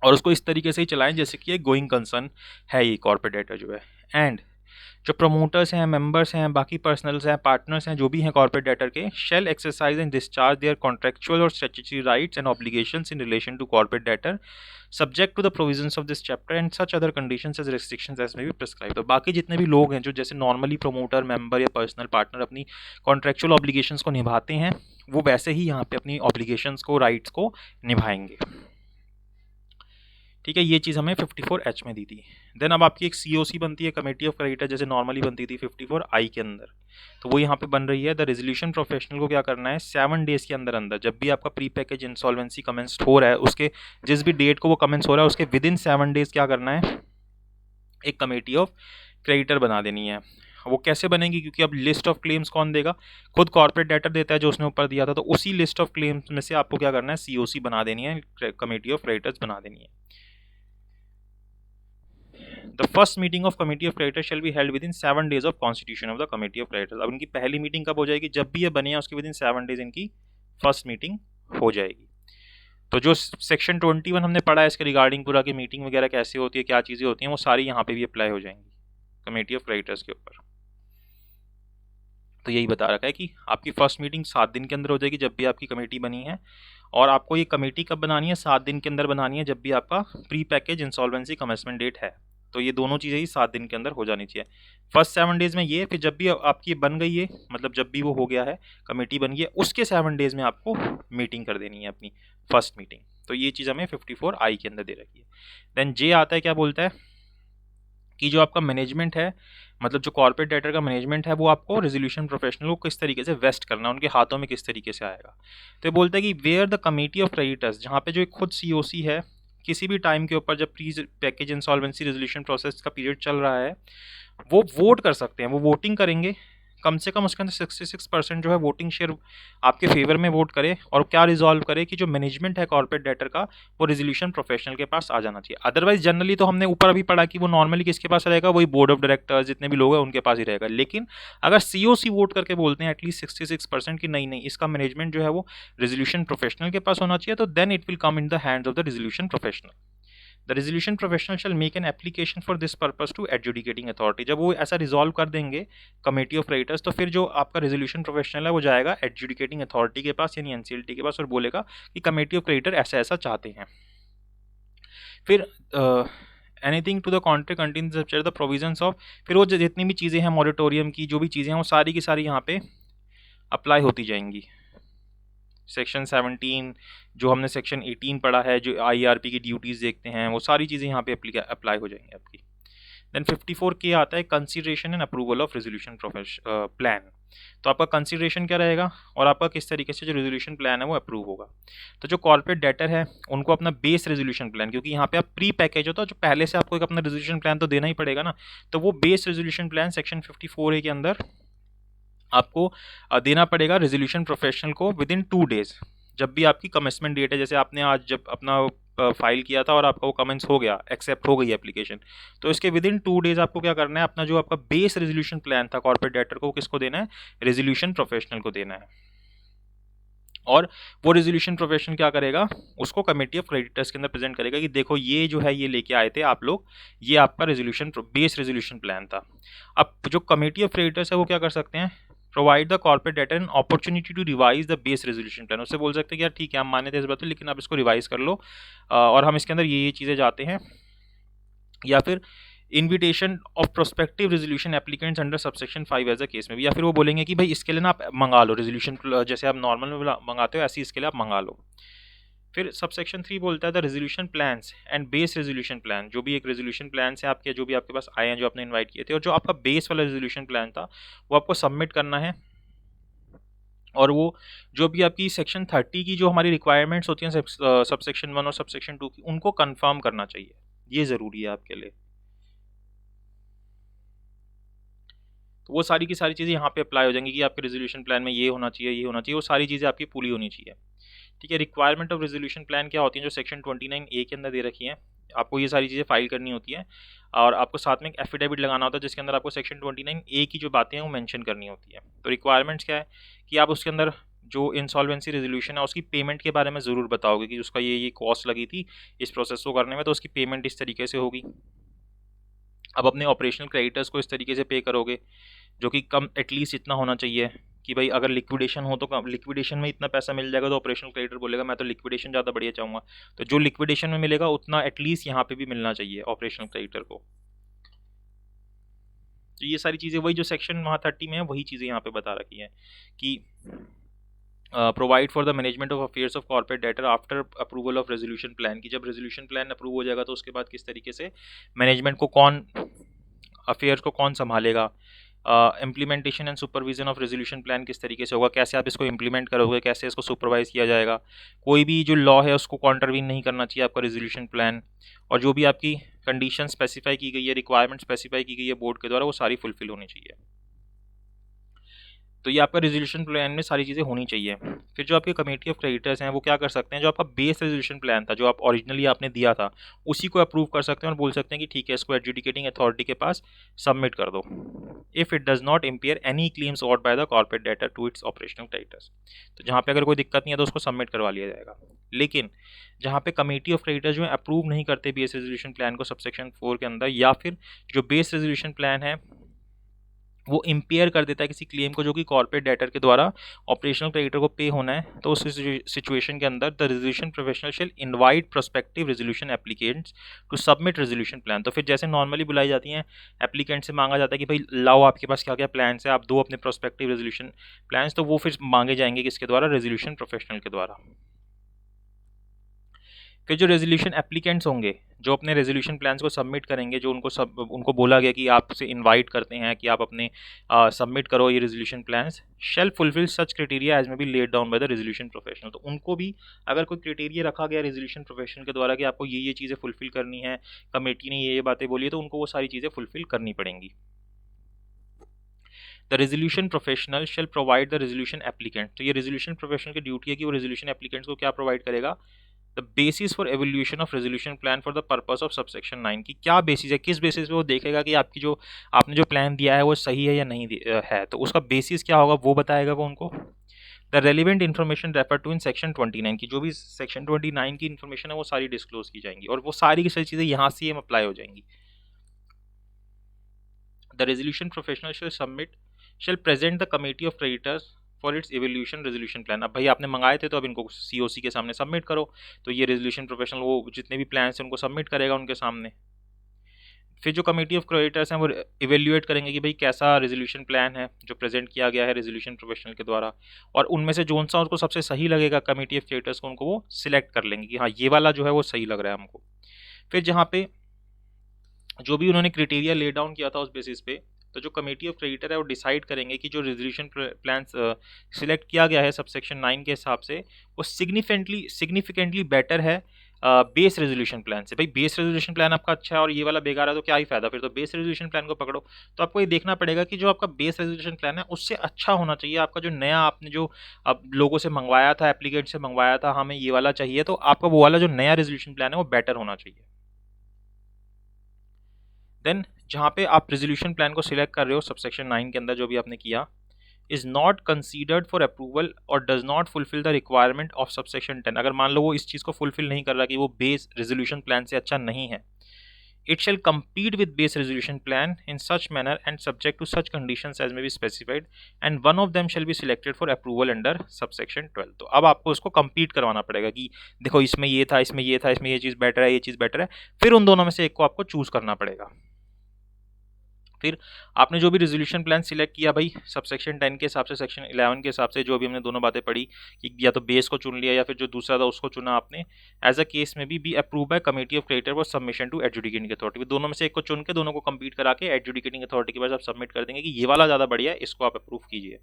और उसको इस तरीके से ही चलाएं जैसे कि एक गोइंग कंसर्न है ये कॉर्पोरेट डेटर जो है। एंड जो प्रमोटर्स हैं, मेंबर्स हैं, बाकी पर्सनल्स हैं, पार्टनर्स हैं, जो भी हैं कॉर्पोरेट डेटर के, shall exercise and discharge their contractual और statutory rights and obligations in relation to corporate debtor subject to the provisions of this chapter and such other conditions as restrictions as may be prescribe. तो बाकी जितने भी लोग हैं जो जैसे normally promoter, member या पर्सनल पार्टनर अपनी कॉन्ट्रेक्चुअल ऑब्लिगेशंस को निभाते हैं, वो वैसे ही यहाँ पे अपनी ऑब्लिगेशंस को, राइट्स को निभाएंगे। ठीक है, ये चीज़ हमें 54H में दी थी। देन अब आपकी एक COC बनती है, कमेटी ऑफ क्रेडिटर, जैसे नॉर्मली बनती थी 54I के अंदर, तो वो यहाँ पे बन रही है। द रेजोल्यूशन प्रोफेशनल को क्या करना है, 7 डेज के अंदर अंदर, जब भी आपका प्री पैकेज इंसॉल्वेंसी कमेंस हो रहा है, उसके जिस भी डेट को वो कमेंस हो रहा है उसके विद इन 7 डेज क्या करना है, एक कमेटी ऑफ क्रेडिटर बना देनी है। वो कैसे बनेगी, क्योंकि अब लिस्ट ऑफ क्लेम्स कौन देगा, खुद कॉर्पोरेट डेटर देता है जो उसने ऊपर दिया था, तो उसी लिस्ट ऑफ क्लेम्स में से आपको क्या करना है, COC बना देनी है, कमेटी ऑफ क्रेडिटर्स बना देनी है। The first meeting of committee of creditors shall be held within 7 days of constitution of the committee of creditors। अब इनकी पहली मीटिंग कब हो जाएगी, जब भी ये बने हैं उसके विदिन 7 डेज इनकी फर्स्ट मीटिंग हो जाएगी। तो जो सेक्शन 21 हमने पढ़ा है इसके रिगार्डिंग पूरा की मीटिंग वगैरह कैसे होती है, क्या चीज़ें होती हैं, वो सारी यहाँ पे भी अप्लाई हो जाएंगी कमेटी ऑफ क्रेडिटर्स के ऊपर। तो यही बता रखा है कि आपकी फर्स्ट मीटिंग 7 दिन के अंदर हो जाएगी जब भी आपकी कमेटी बनी है, और आपको ये कमेटी कब बनानी है, 7 दिन के अंदर बनानी है जब भी आपका pre package insolvency commencement date है। तो ये दोनों चीज़ें ही 7 दिन के अंदर हो जानी चाहिए। फर्स्ट 7 डेज में ये, फिर जब भी आपकी बन गई है, मतलब जब भी वो हो गया है, कमेटी बन गई है, उसके 7 डेज में आपको मीटिंग कर देनी है अपनी फर्स्ट मीटिंग। तो ये चीज़ हमें 54I के अंदर दे रखी है। देन जे आता है, क्या बोलता है कि जो आपका मैनेजमेंट है, मतलब जो कॉर्पोरेट डेटर का मैनेजमेंट है, वो आपको रेजोल्यूशन प्रोफेशनल को किस तरीके से वेस्ट करना है, उनके हाथों में किस तरीके से आएगा। तो ये बोलता है कि where the committee of creditors, जहाँ पे जो एक खुद COC है, किसी भी टाइम के ऊपर जब pre package insolvency resolution process का पीरियड चल रहा है, वो वोट कर सकते हैं, वो वोटिंग करेंगे, कम से कम उसके अंदर 66% जो है वोटिंग शेयर आपके फेवर में वोट करे, और क्या रिजॉल्व करे कि जो मैनेजमेंट है कॉर्पोरेट डेटर का, वो रेजोल्यूशन प्रोफेशनल के पास आ जाना चाहिए। अदरवाइज जनरली तो हमने ऊपर अभी पढ़ा कि वो नॉर्मली किसके पास रहेगा, वही बोर्ड ऑफ डायरेक्टर्स जितने भी लोग हैं उनके पास ही रहेगा। लेकिन अगर COC वोट करके बोलते हैं एटलीस्ट 66% की नहीं इसका मैनेजमेंट जो है वो रेजोल्यूशन प्रोफेशनल के पास होना चाहिए, तो then it will come in the hands of the resolution professional. The resolution professional shall make an application for this purpose to adjudicating authority. जब वो ऐसा रिजॉल्व कर देंगे कमेटी ऑफ क्रेडिटर्स, तो फिर जो आपका रेजोल्यूशन प्रोफेशनल है वो जाएगा एडजुडिकेटिंग अथॉरिटी के पास, यानी NCLT के पास, और बोलेगा कि कमेटी ऑफ क्रेडिटर ऐसा ऐसा चाहते हैं। फिर anything to the contrary contains the provisions of, फिर वो जितनी भी चीज़ें हैं मॉरिटोरियम की, जो भी चीज़ें हैं वो सारी की सारी यहाँ पे अप्लाई होती जाएंगी। सेक्शन 17 जो हमने सेक्शन 18 पढ़ा है, जो IRP की ड्यूटीज़ देखते हैं, वो सारी चीज़ें यहाँ पे अप्लाई हो जाएंगी आपकी। देन 54K आता है consideration and approval of resolution plan. तो आपका कंसीडरेशन क्या रहेगा और आपका किस तरीके से जो रेजोल्यूशन प्लान है वो अप्रूव होगा। तो जो कॉर्पोरेट डेटर है उनको अपना बेस रेजोल्यूशन प्लान, क्योंकि यहाँ पे आप प्री पैकेज होता है, जो पहले से आपको एक अपना रेजोल्यूशन प्लान तो देना ही पड़ेगा ना, तो वो base resolution plan section 54A के अंदर आपको देना पड़ेगा रेजोल्यूशन प्रोफेशनल को विद इन 2 डेज। जब भी आपकी कमेंसमेंट डेट है, जैसे आपने आज जब अपना फाइल किया था और आपका वो कमेंस हो गया, एक्सेप्ट हो गई एप्लीकेशन, तो इसके विद इन 2 डेज आपको क्या करना है, अपना जो आपका बेस रेजोल्यूशन प्लान था कॉर्पोरेट डेटर को, किसको देना है, रेजोल्यूशन प्रोफेशनल को देना है। और वो रेजोल्यूशन प्रोफेशनल क्या करेगा, उसको कमेटी ऑफ क्रेडिटर्स के अंदर प्रेजेंट करेगा कि देखो ये जो है ये लेके आए थे आप लोग, ये आपका रेजोल्यूशन बेस रेजोल्यूशन प्लान था। अब जो कमेटी ऑफ क्रेडिटर्स है वो क्या कर सकते हैं, provide the corporate debtor an opportunity to revise the base resolution plan. उससे बोल सकते हैं कि यार ठीक है, हम माने थे इस बात में, लेकिन आप इसको रिवाइज कर लो और हम इसके अंदर ये चीज़ें जाते हैं। या फिर invitation of prospective resolution applicants under subsection 5 as a case may be, या फिर वो बोलेंगे कि भाई इसके लिए ना आप मंगा लो रेजोल्यूशन, जैसे आप नॉर्मल में मंगाते हो ऐसे इसके लिए आप मंगा लो। फिर सबसेक्शन 3 बोलता है the resolution plans and base resolution plan, जो भी एक रेजोल्यूशन प्लान है आपके, जो भी आपके पास आए हैं, जो आपने इन्वाइट किए थे, और जो आपका बेस वाला रेजोल्यूशन प्लान था वो आपको सबमिट करना है। और वो जो भी आपकी सेक्शन 30 की जो हमारी रिक्वायरमेंट्स होती हैं सबसेक्शन 1 और सबसेक्शन 2 की, उनको कंफर्म करना चाहिए, ये ज़रूरी है आपके लिए। तो वो सारी की सारी चीज़ें यहाँ पे अप्लाई हो जाएंगी कि आपके रेजोल्यूशन प्लान में ये होना चाहिए, ये होना चाहिए, वो सारी चीज़ें आपकी पूरी होनी चाहिए। ठीक है, रिक्वायरमेंट ऑफ रेजोल्यूशन प्लान क्या होती है, जो सेक्शन 29A के अंदर दे रखी है, आपको ये सारी चीज़ें फाइल करनी होती है और आपको साथ में एक एफिडेविट लगाना होता है जिसके अंदर आपको सेक्शन 29A की जो बातें हैं वो मेंशन करनी होती है। तो रिक्वायरमेंट्स क्या है कि आप उसके अंदर जो इंसॉल्वेंसी रेजोल्यूशन है उसकी पेमेंट के बारे में ज़रूर बताओगे कि उसका ये कॉस्ट लगी थी इस प्रोसेस को करने में, तो उसकी पेमेंट इस तरीके से होगी। अब अपने ऑपरेशनल क्रेडिटर्स को इस तरीके से पे करोगे जो कि कम एटलीस्ट इतना होना चाहिए कि भाई अगर लिक्विडेशन हो तो लिक्विडेशन में इतना पैसा मिल जाएगा, तो ऑपरेशनल क्रेडिटर बोलेगा मैं तो लिक्विडेशन ज़्यादा बढ़िया चाहूँगा, तो जो लिक्विडेशन में मिलेगा उतना एटलीस्ट यहाँ पे भी मिलना चाहिए ऑपरेशनल क्रेडिटर को। तो ये सारी चीज़ें वही जो सेक्शन वहाँ 30 में है वही चीज़ें यहाँ पे बता रखी हैं कि provide for the management of affairs of corporate debtor after approval of resolution plan, की जब रेजोल्यूशन प्लान अप्रूव हो जाएगा तो उसके बाद किस तरीके से मैनेजमेंट को कौन, अफेयर्स को कौन संभालेगा, implementation and supervision of resolution plan किस तरीके से होगा, कैसे आप इसको इम्प्लीमेंट करोगे, कैसे इसको सुपरवाइज किया जाएगा, कोई भी जो लॉ है उसको कॉन्ट्रवीन नहीं करना चाहिए आपका रेजोल्यूशन प्लान, और जो भी आपकी कंडीशन स्पेसिफाई की गई है, रिक्वायरमेंट स्पेसिफाई की गई है बोर्ड के द्वारा, वो सारी फुलफिल होनी चाहिए। तो ये आपका रेजोल्यूशन प्लान में सारी चीज़ें होनी चाहिए। फिर जो आपके कमेटी ऑफ क्रेडिटर्स हैं वो क्या कर सकते हैं, जो आपका बेस रेजोल्यूशन प्लान था जो आप ओरिजिनली आपने दिया था उसी को अप्रूव कर सकते हैं और बोल सकते हैं कि ठीक है इसको एडजुडिकेटिंग अथॉरिटी के पास सबमिट कर दो if it does not impair any claims owed by the corporate debtor to its operational creditors. तो जहाँ पे अगर कोई दिक्कत नहीं है तो उसको सबमिट करवा लिया जाएगा। लेकिन जहाँ पे कमेटी ऑफ क्रेडिटर्स जो है अप्रूव नहीं करते बेस रेजोल्यूशन प्लान को सबसेक्शन 4 के अंदर, या फिर जो बेस रेजोल्यूशन प्लान है वो इम्पेयर कर देता है किसी क्लेम को जो कि कॉर्पोरेट डेटर के द्वारा ऑपरेशनल क्रेडिटर को पे होना है, तो उस सिचुएशन के अंदर the resolution professional shall invite prospective resolution applicants to submit resolution plan. तो फिर जैसे नॉर्मली बुलाई जाती हैं, एप्लीकेंट से मांगा जाता है कि भाई लाओ आपके पास क्या क्या प्लान्स है, आप दो अपने प्रोस्पेक्टिव रेजोल्यूशन प्लान्स, तो वो फिर मांगे जाएंगे किसके द्वारा, रेजोल्यूशन प्रोफेशनल के द्वारा। फिर जो रेजोल्यूशन एप्लीकेंट्स होंगे जो अपने रेजोल्यूशन प्लान्स को सबमिट करेंगे, जो उनको बोला गया कि आपसे इनवाइट करते हैं कि आप अपने सबमिट करो ये resolution plans, shall fulfil such criteria as may be laid down by the resolution professional. तो उनको भी अगर कोई क्राइटेरिया रखा गया रेजोल्यूशन प्रोफेशनल के द्वारा कि आपको ये चीज़ें फुलफिल करनी है, कमेटी ने ये बातें बोली है, तो उनको वो सारी चीज़ें फुलफिल करनी पड़ेंगी। The resolution professional shall provide the resolution applicant. तो ये रेजोल्यूशन प्रोफेशनल की ड्यूटी है कि वो रेजोल्यूशन एप्लीकेंट्स को क्या प्रोवाइड करेगा, the basis for evolution of resolution plan for the purpose of subsection 9, की क्या बेसिस है, किस बेसिस पे वो देखेगा कि आपकी जो आपने जो प्लान दिया है वो सही है या नहीं है, तो उसका बेसिस क्या होगा वो बताएगा वो उनको। The relevant information refer to in section 29, की जो भी सेक्शन 29 की इन्फॉर्मेशन है वो सारी डिस्क्लोज की जाएंगी और वो सारी की सारी चीज़ें यहाँ से अप्लाई हो जाएंगी। The resolution professional shall submit shall present the committee of creditors for its evolution resolution plan. अब भाई आपने मंगाए थे तो अब इनको सीओसी के सामने सबमिट करो, तो ये रेजोल्यूशन प्रोफेशनल वो जितने भी प्लान हैं उनको सबमिट करेगा उनके सामने। फिर जो कमेटी ऑफ क्रेडिटर्स हैं वो इवेल्यूएट करेंगे कि भाई कैसा रेजोल्यूशन प्लान है जो प्रेजेंट किया गया है रेजोल्यूशन प्रोफेशनल के द्वारा, और उनमें से जो सा उनको सबसे सही लगेगा कमेटी ऑफ क्रेडिटर्स को, उनको वो सिलेक्ट कर लेंगे कि हाँ ये वाला जो है वो सही लग रहा है हमको। फिर जहाँ पे जो भी उन्होंने क्राइटेरिया ले डाउन किया था उस बेसिस पे, तो जो कमेटी ऑफ क्रेडिटर है वो डिसाइड करेंगे कि जो रेजोल्यूशन प्लान सिलेक्ट किया गया है सबसेक्शन 9 के हिसाब से वो सिग्निफिकेंटली बेटर है बेस रेजोल्यूशन प्लान से। भाई बेस रेजोल्यूशन प्लान आपका अच्छा है और ये वाला बेकार है तो क्या ही फायदा, फिर तो बेस रेजोल्यूशन प्लान को पकड़ो। तो आपको ये देखना पड़ेगा कि जो आपका बेस रेजोल्यूशन प्लान है उससे अच्छा होना चाहिए आपका जो नया आपने जो अब लोगों से मंगवाया था, एप्लीकेट से मंगवाया था, हमें ये वाला चाहिए, तो आपका वो वाला जो नया रेजोल्यूशन प्लान है वो बेटर होना चाहिए। देन जहाँ पे आप रेजोल्यूशन प्लान को सिलेक्ट कर रहे हो सबसेक्शन 9 के अंदर जो भी आपने किया, is not considered for approval और does not fulfil the requirement of subsection 10। अगर मान लो वो इस चीज़ को फुलफिल नहीं कर रहा कि वो बेस रेजोल्यूशन प्लान से अच्छा नहीं है, it shall compete with base resolution plan in such manner and subject to such conditions as may be specified and one of them shall be selected for approval under subsection 12। तो अब आपको उसको compete करवाना पड़ेगा कि देखो इसमें ये था, इसमें ये था, इसमें ये चीज़ बेटर है, ये चीज़ बेटर है, फिर उन दोनों में से एक को आपको चूज करना पड़ेगा। फिर आपने जो भी रेजोल्यूशन प्लान सिलेक्ट किया भाई सबसेक्शन 10 के हिसाब से, सेक्शन 11 के हिसाब से, जो भी हमने दोनों बातें पढ़ी कि या तो बेस को चुन लिया या फिर जो दूसरा था उसको चुना आपने, as a case may be approve by committee of creditor for submission to adjudicating authority. दोनों में से एक को चुन के दोनों को कंप्लीट करा के एडजुडिकेटिंग अथॉरिटी के पास आप सबमिट कर देंगे कि ये वाला ज़्यादा बढ़िया है, इसको आप अप्रूव कीजिए।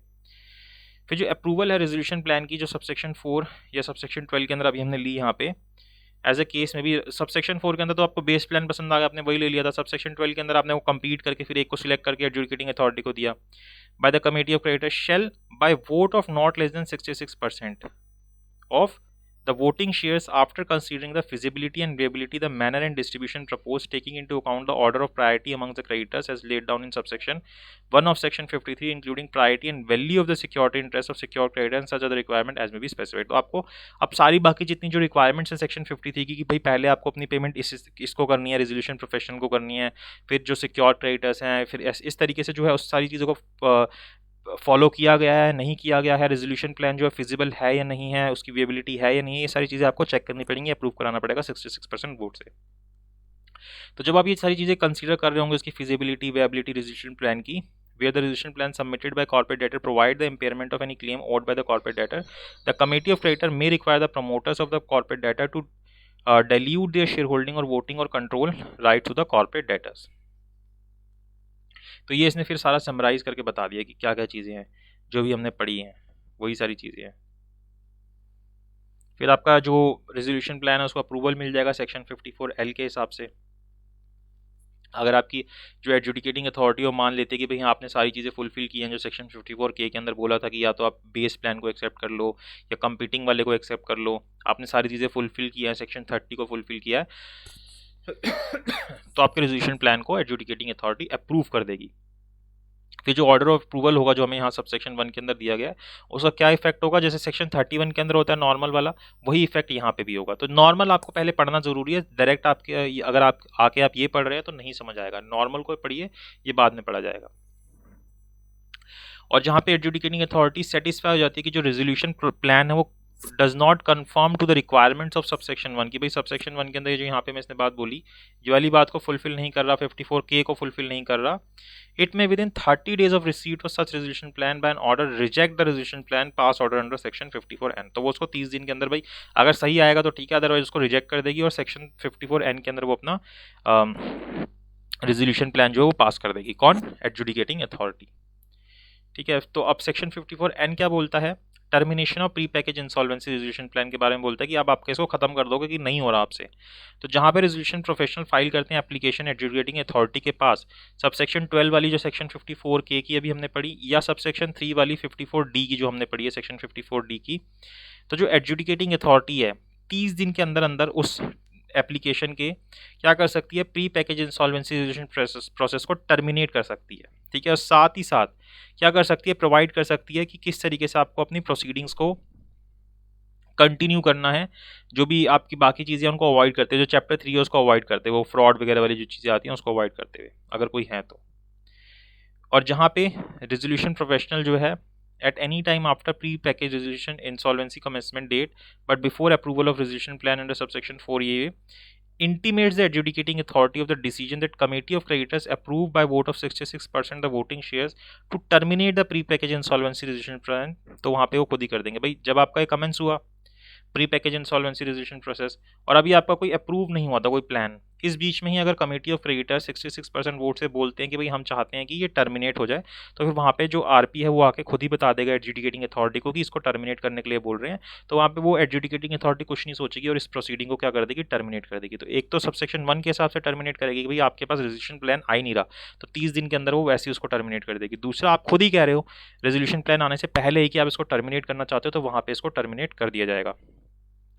फिर जो अप्रूवल है रेजोल्यूशन प्लान की जो सबसेक्शन 4 या सबसेक्शन 12 के अंदर अभी हमने ली यहाँ पे, एज अ केस में भी सबसेक्शन 4 के अंदर तो आपको बेस प्लान पसंद आ गया, आपने वही ले लिया था। सबसेक्शन 12 के अंदर आपने वो कंप्लीट करके फिर एक को सिलेक्ट करके एडजुडिकेटिंग अथॉरिटी को दिया। By the committee of creditors shall by vote of not less than 66% of the voting shares after considering the feasibility and viability, the manner and distribution proposed, taking into account the order of priority among the creditors as laid down in subsection 1 of section 53, including priority and value of the security interest of secured creditor and such other requirement as may be specified। तो आपको अब सारी बाकी जितनी जो requirements है section 53 की कि भाई पहले आपको अपनी पेमेंट इसको करनी है, रेजोल्यूशन प्रोफेशनल को करनी है, फिर जो सिक्योर क्रेडिटर्स हैं, फिर इस तरीके से जो है उस सारी चीज़ों को फॉलो किया गया है, नहीं किया गया है, रेजोल्यूशन प्लान जो है फिजिबल है या नहीं है, उसकी विएबिलिटी है या नहीं है, ये सारी चीज़ें आपको चेक करनी पड़ेंगी, अप्रूव कराना पड़ेगा 66% वोट से। तो जब आप ये सारी चीज़ें कंसीडर कर रहे होंगे उसकी फिजिबिलिटी, विएबिलिटी रेजोल्यूशन प्लान की, where the resolution plan submitted by corporate debtor provide the impairment of any claim owed by the corporate debtor, the committee of creditor may require the promoters of the corporate debtor to dilute their shareholding or voting or control right to the corporate debtors। तो ये इसने फिर सारा summarise करके बता दिया कि क्या क्या चीज़ें हैं जो भी हमने पढ़ी हैं, वही सारी चीज़ें हैं। फिर आपका जो रेजोल्यूशन प्लान है उसको अप्रूवल मिल जाएगा सेक्शन 54L के हिसाब से। अगर आपकी जो एडजुडिकेटिंग अथॉरिटी हो मान लेते कि भाई आपने सारी चीज़ें फुलफिल की हैं जो सेक्शन 54K के अंदर बोला था कि या तो आप बेस प्लान को एक्सेप्ट कर लो या कंपीटिंग वाले को एक्सेप्ट कर लो, आपने सारी चीज़ें फुलफिल किया है, सेक्शन 30 को फुलफिल किया है तो आपके रेजोल्यूशन प्लान को एडजुडिकेटिंग अथॉरिटी अप्रूव कर देगी। फिर जो ऑर्डर ऑफ अप्रूवल होगा जो हमें यहाँ सब सेक्शन 1 के अंदर दिया गया है उसका क्या इफेक्ट होगा, जैसे सेक्शन 31 के अंदर होता है नॉर्मल वाला, वही इफेक्ट यहाँ पे भी होगा। तो नॉर्मल आपको पहले पढ़ना जरूरी है, डायरेक्ट आपके अगर आप आके आप ये पढ़ रहे हैं तो नहीं समझ आएगा, नॉर्मल को पढ़िए, ये बाद में पढ़ा जाएगा। और जहाँ पे एडजुडिकेटिंग अथॉरिटी सेटिस्फाई हो जाती है कि जो रेजोल्यूशन प्लान है वो does not confirm to the requirements of subsection 1 की भाई सबसेक्शन 1 के अंदर जो यहाँ पे मैं इसने बात बोली ये वाली बात को फुलफिल नहीं कर रहा, 54K को फुलफिल नहीं कर रहा, it may within 30 days of receipt of such resolution plan by an order reject the resolution plan pass order under section 54N। तो वो उसको 30 दिन के अंदर भाई अगर सही आएगा तो ठीक है, अदरवाइज उसको रिजेक्ट कर देगी और सेक्शन 54N के अंदर वो अपना रेजोल्यूशन प्लान जो है वो पास कर देगी। कौन? Adjudicating authority. ठीक है, तो अब सेक्शन 54N क्या बोलता है? Termination of pre package insolvency resolution plan के बारे में बोलता है कि अब आप इसको खत्म कर दोगे कि नहीं हो रहा आपसे। तो जहां पे रेजोल्यूशन प्रोफेशनल फाइल करते हैं एप्लीकेशन एडजुडिकेटिंग अथॉरिटी के पास, सबसेक्शन 12 वाली जो सेक्शन 54K की अभी हमने पढ़ी या सबसेक्शन 3 वाली 54D की जो हमने पढ़ी है सेक्शन 54D की, तो जो एडजुडिकेटिंग अथॉरिटी है 30 दिन के अंदर अंदर उस एप्लीकेशन के क्या कर सकती है, pre package insolvency resolution process को टर्मिनेट कर सकती है। ठीक है, और साथ ही साथ क्या कर सकती है, प्रोवाइड कर सकती है कि किस तरीके से आपको अपनी प्रोसीडिंग्स को कंटिन्यू करना है, जो भी आपकी बाकी चीज़ें उनको अवॉइड करते हैं, जो चैप्टर 3 है उसको अवॉइड करते हैं, वो फ्रॉड वगैरह वाली जो चीज़ें आती हैं उसको अवॉइड करते हुए अगर कोई है तो। और जहाँ पे रेजोल्यूशन प्रोफेशनल जो है at any time after pre-package resolution insolvency commencement date but before approval of resolution plan under subsection 4A intimates the adjudicating authority of the decision that committee of creditors approved by vote of 66% the voting shares to terminate the pre-package insolvency resolution plan। तो वहाँ पे वो खुद ही कर देंगे भाई, जब आपका एक कमेंस हुआ pre package insolvency resolution process और अभी आपका कोई अप्रूव नहीं हुआ था कोई प्लान, इस बीच में ही अगर कमेटी ऑफ क्रेडिटर 66% वोट से बोलते हैं कि भाई हम चाहते हैं कि ये टर्मिनेट हो जाए, तो फिर वहाँ पे जो आरपी है वो आके खुद ही बता देगा एडजुडिकेटिंग अथॉरिटी को कि इसको टर्मिनेट करने के लिए बोल रहे हैं। तो वहाँ पे वो एडजुडिकेटिंग अथॉरिटी कुछ नहीं सोचेगी और इस प्रोसीडिंग को क्या कर देगी, टर्मिनेट कर देगी। तो एक तो सबसेक्शन 1 के हिसाब से टर्मिनेट करेगी कि भाई आपके पास रेजोल्यूशन प्लान आ ही नहीं रहा, तो 30 दिन के अंदर वो वैसे ही उसको टर्मिनेट कर देगी। दूसरा, आप खुद ही कह रहे हो रेजोल्यूशन प्लान आने से पहले ही कि आप इसको टर्मिनेट करना चाहते हो, तो वहाँ पे इसको टर्मिनेट कर दिया जाएगा।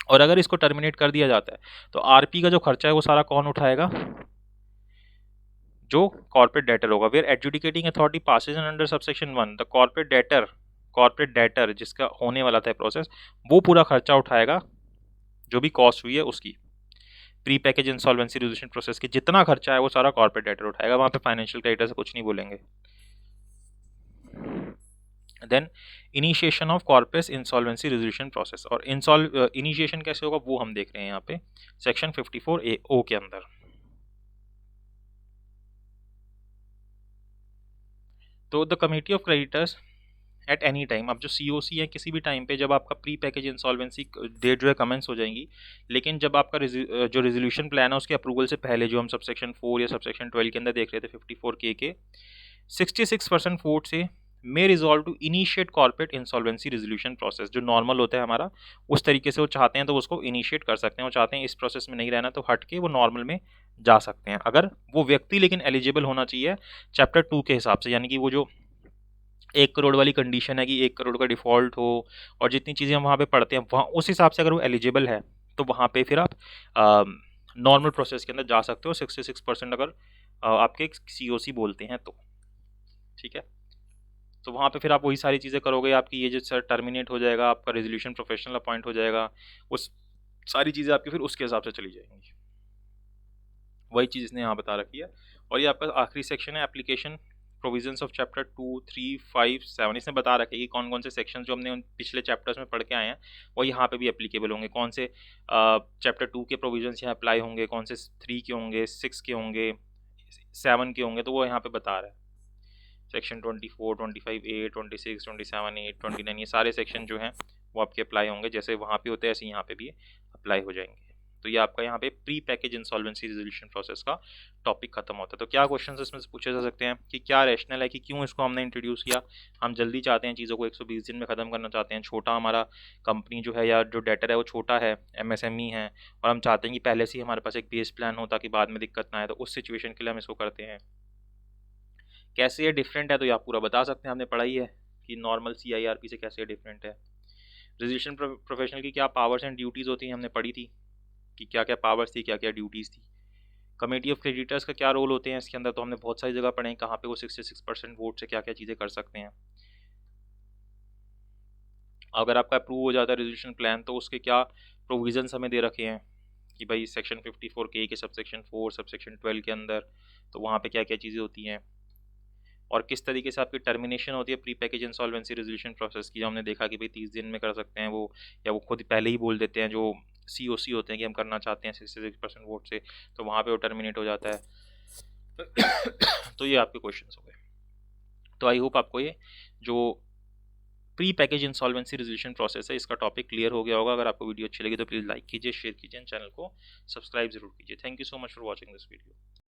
और अगर इसको टर्मिनेट कर दिया जाता है तो आरपी का जो खर्चा है वो सारा कौन उठाएगा, जो कॉर्पोरेट डेटर होगा। Where adjudicating authority passes under subsection 1, the corporate debtor जिसका होने वाला था प्रोसेस, वो पूरा खर्चा उठाएगा, जो भी कॉस्ट हुई है उसकी। Pre package insolvency resolution process की जितना खर्चा है वो सारा कॉर्पोरेट डेटर उठाएगा, वहां पे फाइनेंशियल क्रेडिटर से कुछ नहीं बोलेंगे। Then initiation of corporate insolvency resolution process, और इनिशिएशन कैसे होगा वो हम देख रहे हैं यहाँ पे सेक्शन 54A(O) के अंदर। तो the committee of creditors at any time, अब जो सीओसी है किसी भी टाइम पे जब आपका प्री पैकेज इंसॉल्वेंसी डेट जो है कमेंस हो जाएंगी, लेकिन जब आपका जो रेजोल्यूशन प्लान है उसके अप्रूवल से पहले, जो हम सबसेक्शन 4 या सबसेक्शन 12 के अंदर देख रहे थे 54K के 66% वोट से may resolve to initiate corporate insolvency resolution process, जो नॉर्मल होता है हमारा उस तरीके से वो चाहते हैं तो उसको इनिशिएट कर सकते हैं। वो चाहते हैं इस प्रोसेस में नहीं रहना तो हट के वो नॉर्मल में जा सकते हैं, अगर वो व्यक्ति लेकिन एलिजिबल होना चाहिए चैप्टर 2 के हिसाब से, यानी कि वो जो 1 करोड़ वाली कंडीशन है कि 1 करोड़ का डिफ़ॉल्ट हो और जितनी चीज़ें हम वहाँ पे पढ़ते हैं वहाँ उस हिसाब से अगर वो एलिजिबल है तो वहाँ पे फिर आप नॉर्मल प्रोसेस के अंदर जा सकते हो 66% अगर आपके सीओसी बोलते हैं तो, ठीक है। तो वहाँ पे फिर आप वही सारी चीज़ें करोगे, आपकी ये जो सर टर्मिनेट हो जाएगा, आपका रेजोल्यूशन प्रोफेशनल अपॉइंट हो जाएगा, उस सारी चीज़ें आपकी फिर उसके हिसाब से चली जाएंगी। वही चीज़ इसने यहाँ बता रखी है। और ये आपका आखिरी सेक्शन है एप्लीकेशन प्रोविजंस ऑफ चैप्टर 2, 3, 5, 7। इसने बता रखा है कि कौन कौन से सेक्शन जो हमने उन पिछले चैप्टर्स में पढ़ के आए हैं वो यहाँ पे भी एप्लीकेबल होंगे, कौन से चैप्टर 2 के प्रोविजंस यहाँ अप्लाई होंगे, कौन से 3 के होंगे, 6 के होंगे, 7 के होंगे, तो वो यहाँ पे बता रहा है। सेक्शन 24, 25A, 26, 27A, 29, ये सारे सेक्शन जो हैं वो आपके अप्लाई होंगे, जैसे वहाँ पे होते हैं ऐसे यहाँ पे भी अप्लाई हो जाएंगे। तो ये आपका यहाँ पे pre package insolvency resolution process का टॉपिक खत्म होता है। तो क्या क्वेश्चंस इसमें से पूछे जा सकते हैं कि क्या रैशनल है कि क्यों इसको हमने इंट्रोड्यूस किया। हम जल्दी चाहते हैं चीज़ों को 120 दिन में ख़त्म करना चाहते हैं, छोटा हमारा कंपनी जो है या जो डेटर है वो छोटा है, MSME है, और हम चाहते हैं कि पहले से ही हमारे पास एक बेस प्लान हो ताकि बाद में दिक्कत ना आए, तो उस सिचुएशन के लिए हम इसको करते हैं। कैसे ये डिफरेंट है तो ये आप पूरा बता सकते हैं, हमने पढ़ा ही है कि नॉर्मल CIRP से कैसे डिफरेंट है। रेजोल्यूशन प्रोफेशनल की क्या पावर्स एंड ड्यूटीज़ होती हैं हमने पढ़ी थी कि क्या क्या पावर्स थी, क्या क्या ड्यूटीज़ थी। कमेटी ऑफ क्रेडिटर्स का क्या रोल होते हैं इसके अंदर, तो हमने बहुत सारी जगह पढ़े हैं कहाँ पे वो 66% वोट से क्या क्या चीज़ें कर सकते हैं। अगर आपका अप्रूव हो जाता है रेजोल्यूशन प्लान तो उसके क्या प्रोविजंस हमें दे रखे हैं कि भाई सेक्शन 54K के सबसेक्शन 4, सबसेक्शन 12 के अंदर, तो वहाँ पे क्या क्या चीज़ें होती हैं, और किस तरीके से आपकी टर्मिनेशन होती है pre package insolvency resolution process की। हमने देखा कि भाई 30 दिन में कर सकते हैं वो, या वो खुद पहले ही बोल देते हैं जो COC होते हैं कि हम करना चाहते हैं 66% वोट से, तो वहाँ पे वो टर्मिनेट हो जाता है। तो ये आपके क्वेश्चन हो गए। तो आई होप आपको ये जो pre package insolvency resolution process है इसका टॉपिक क्लियर हो गया होगा। अगर आपको वीडियो अच्छी लगी तो प्लीज़ लाइक कीजिए, शेयर कीजिए, चैनल को सब्सक्राइब जरूर कीजिए। Thank you so much for watching this video.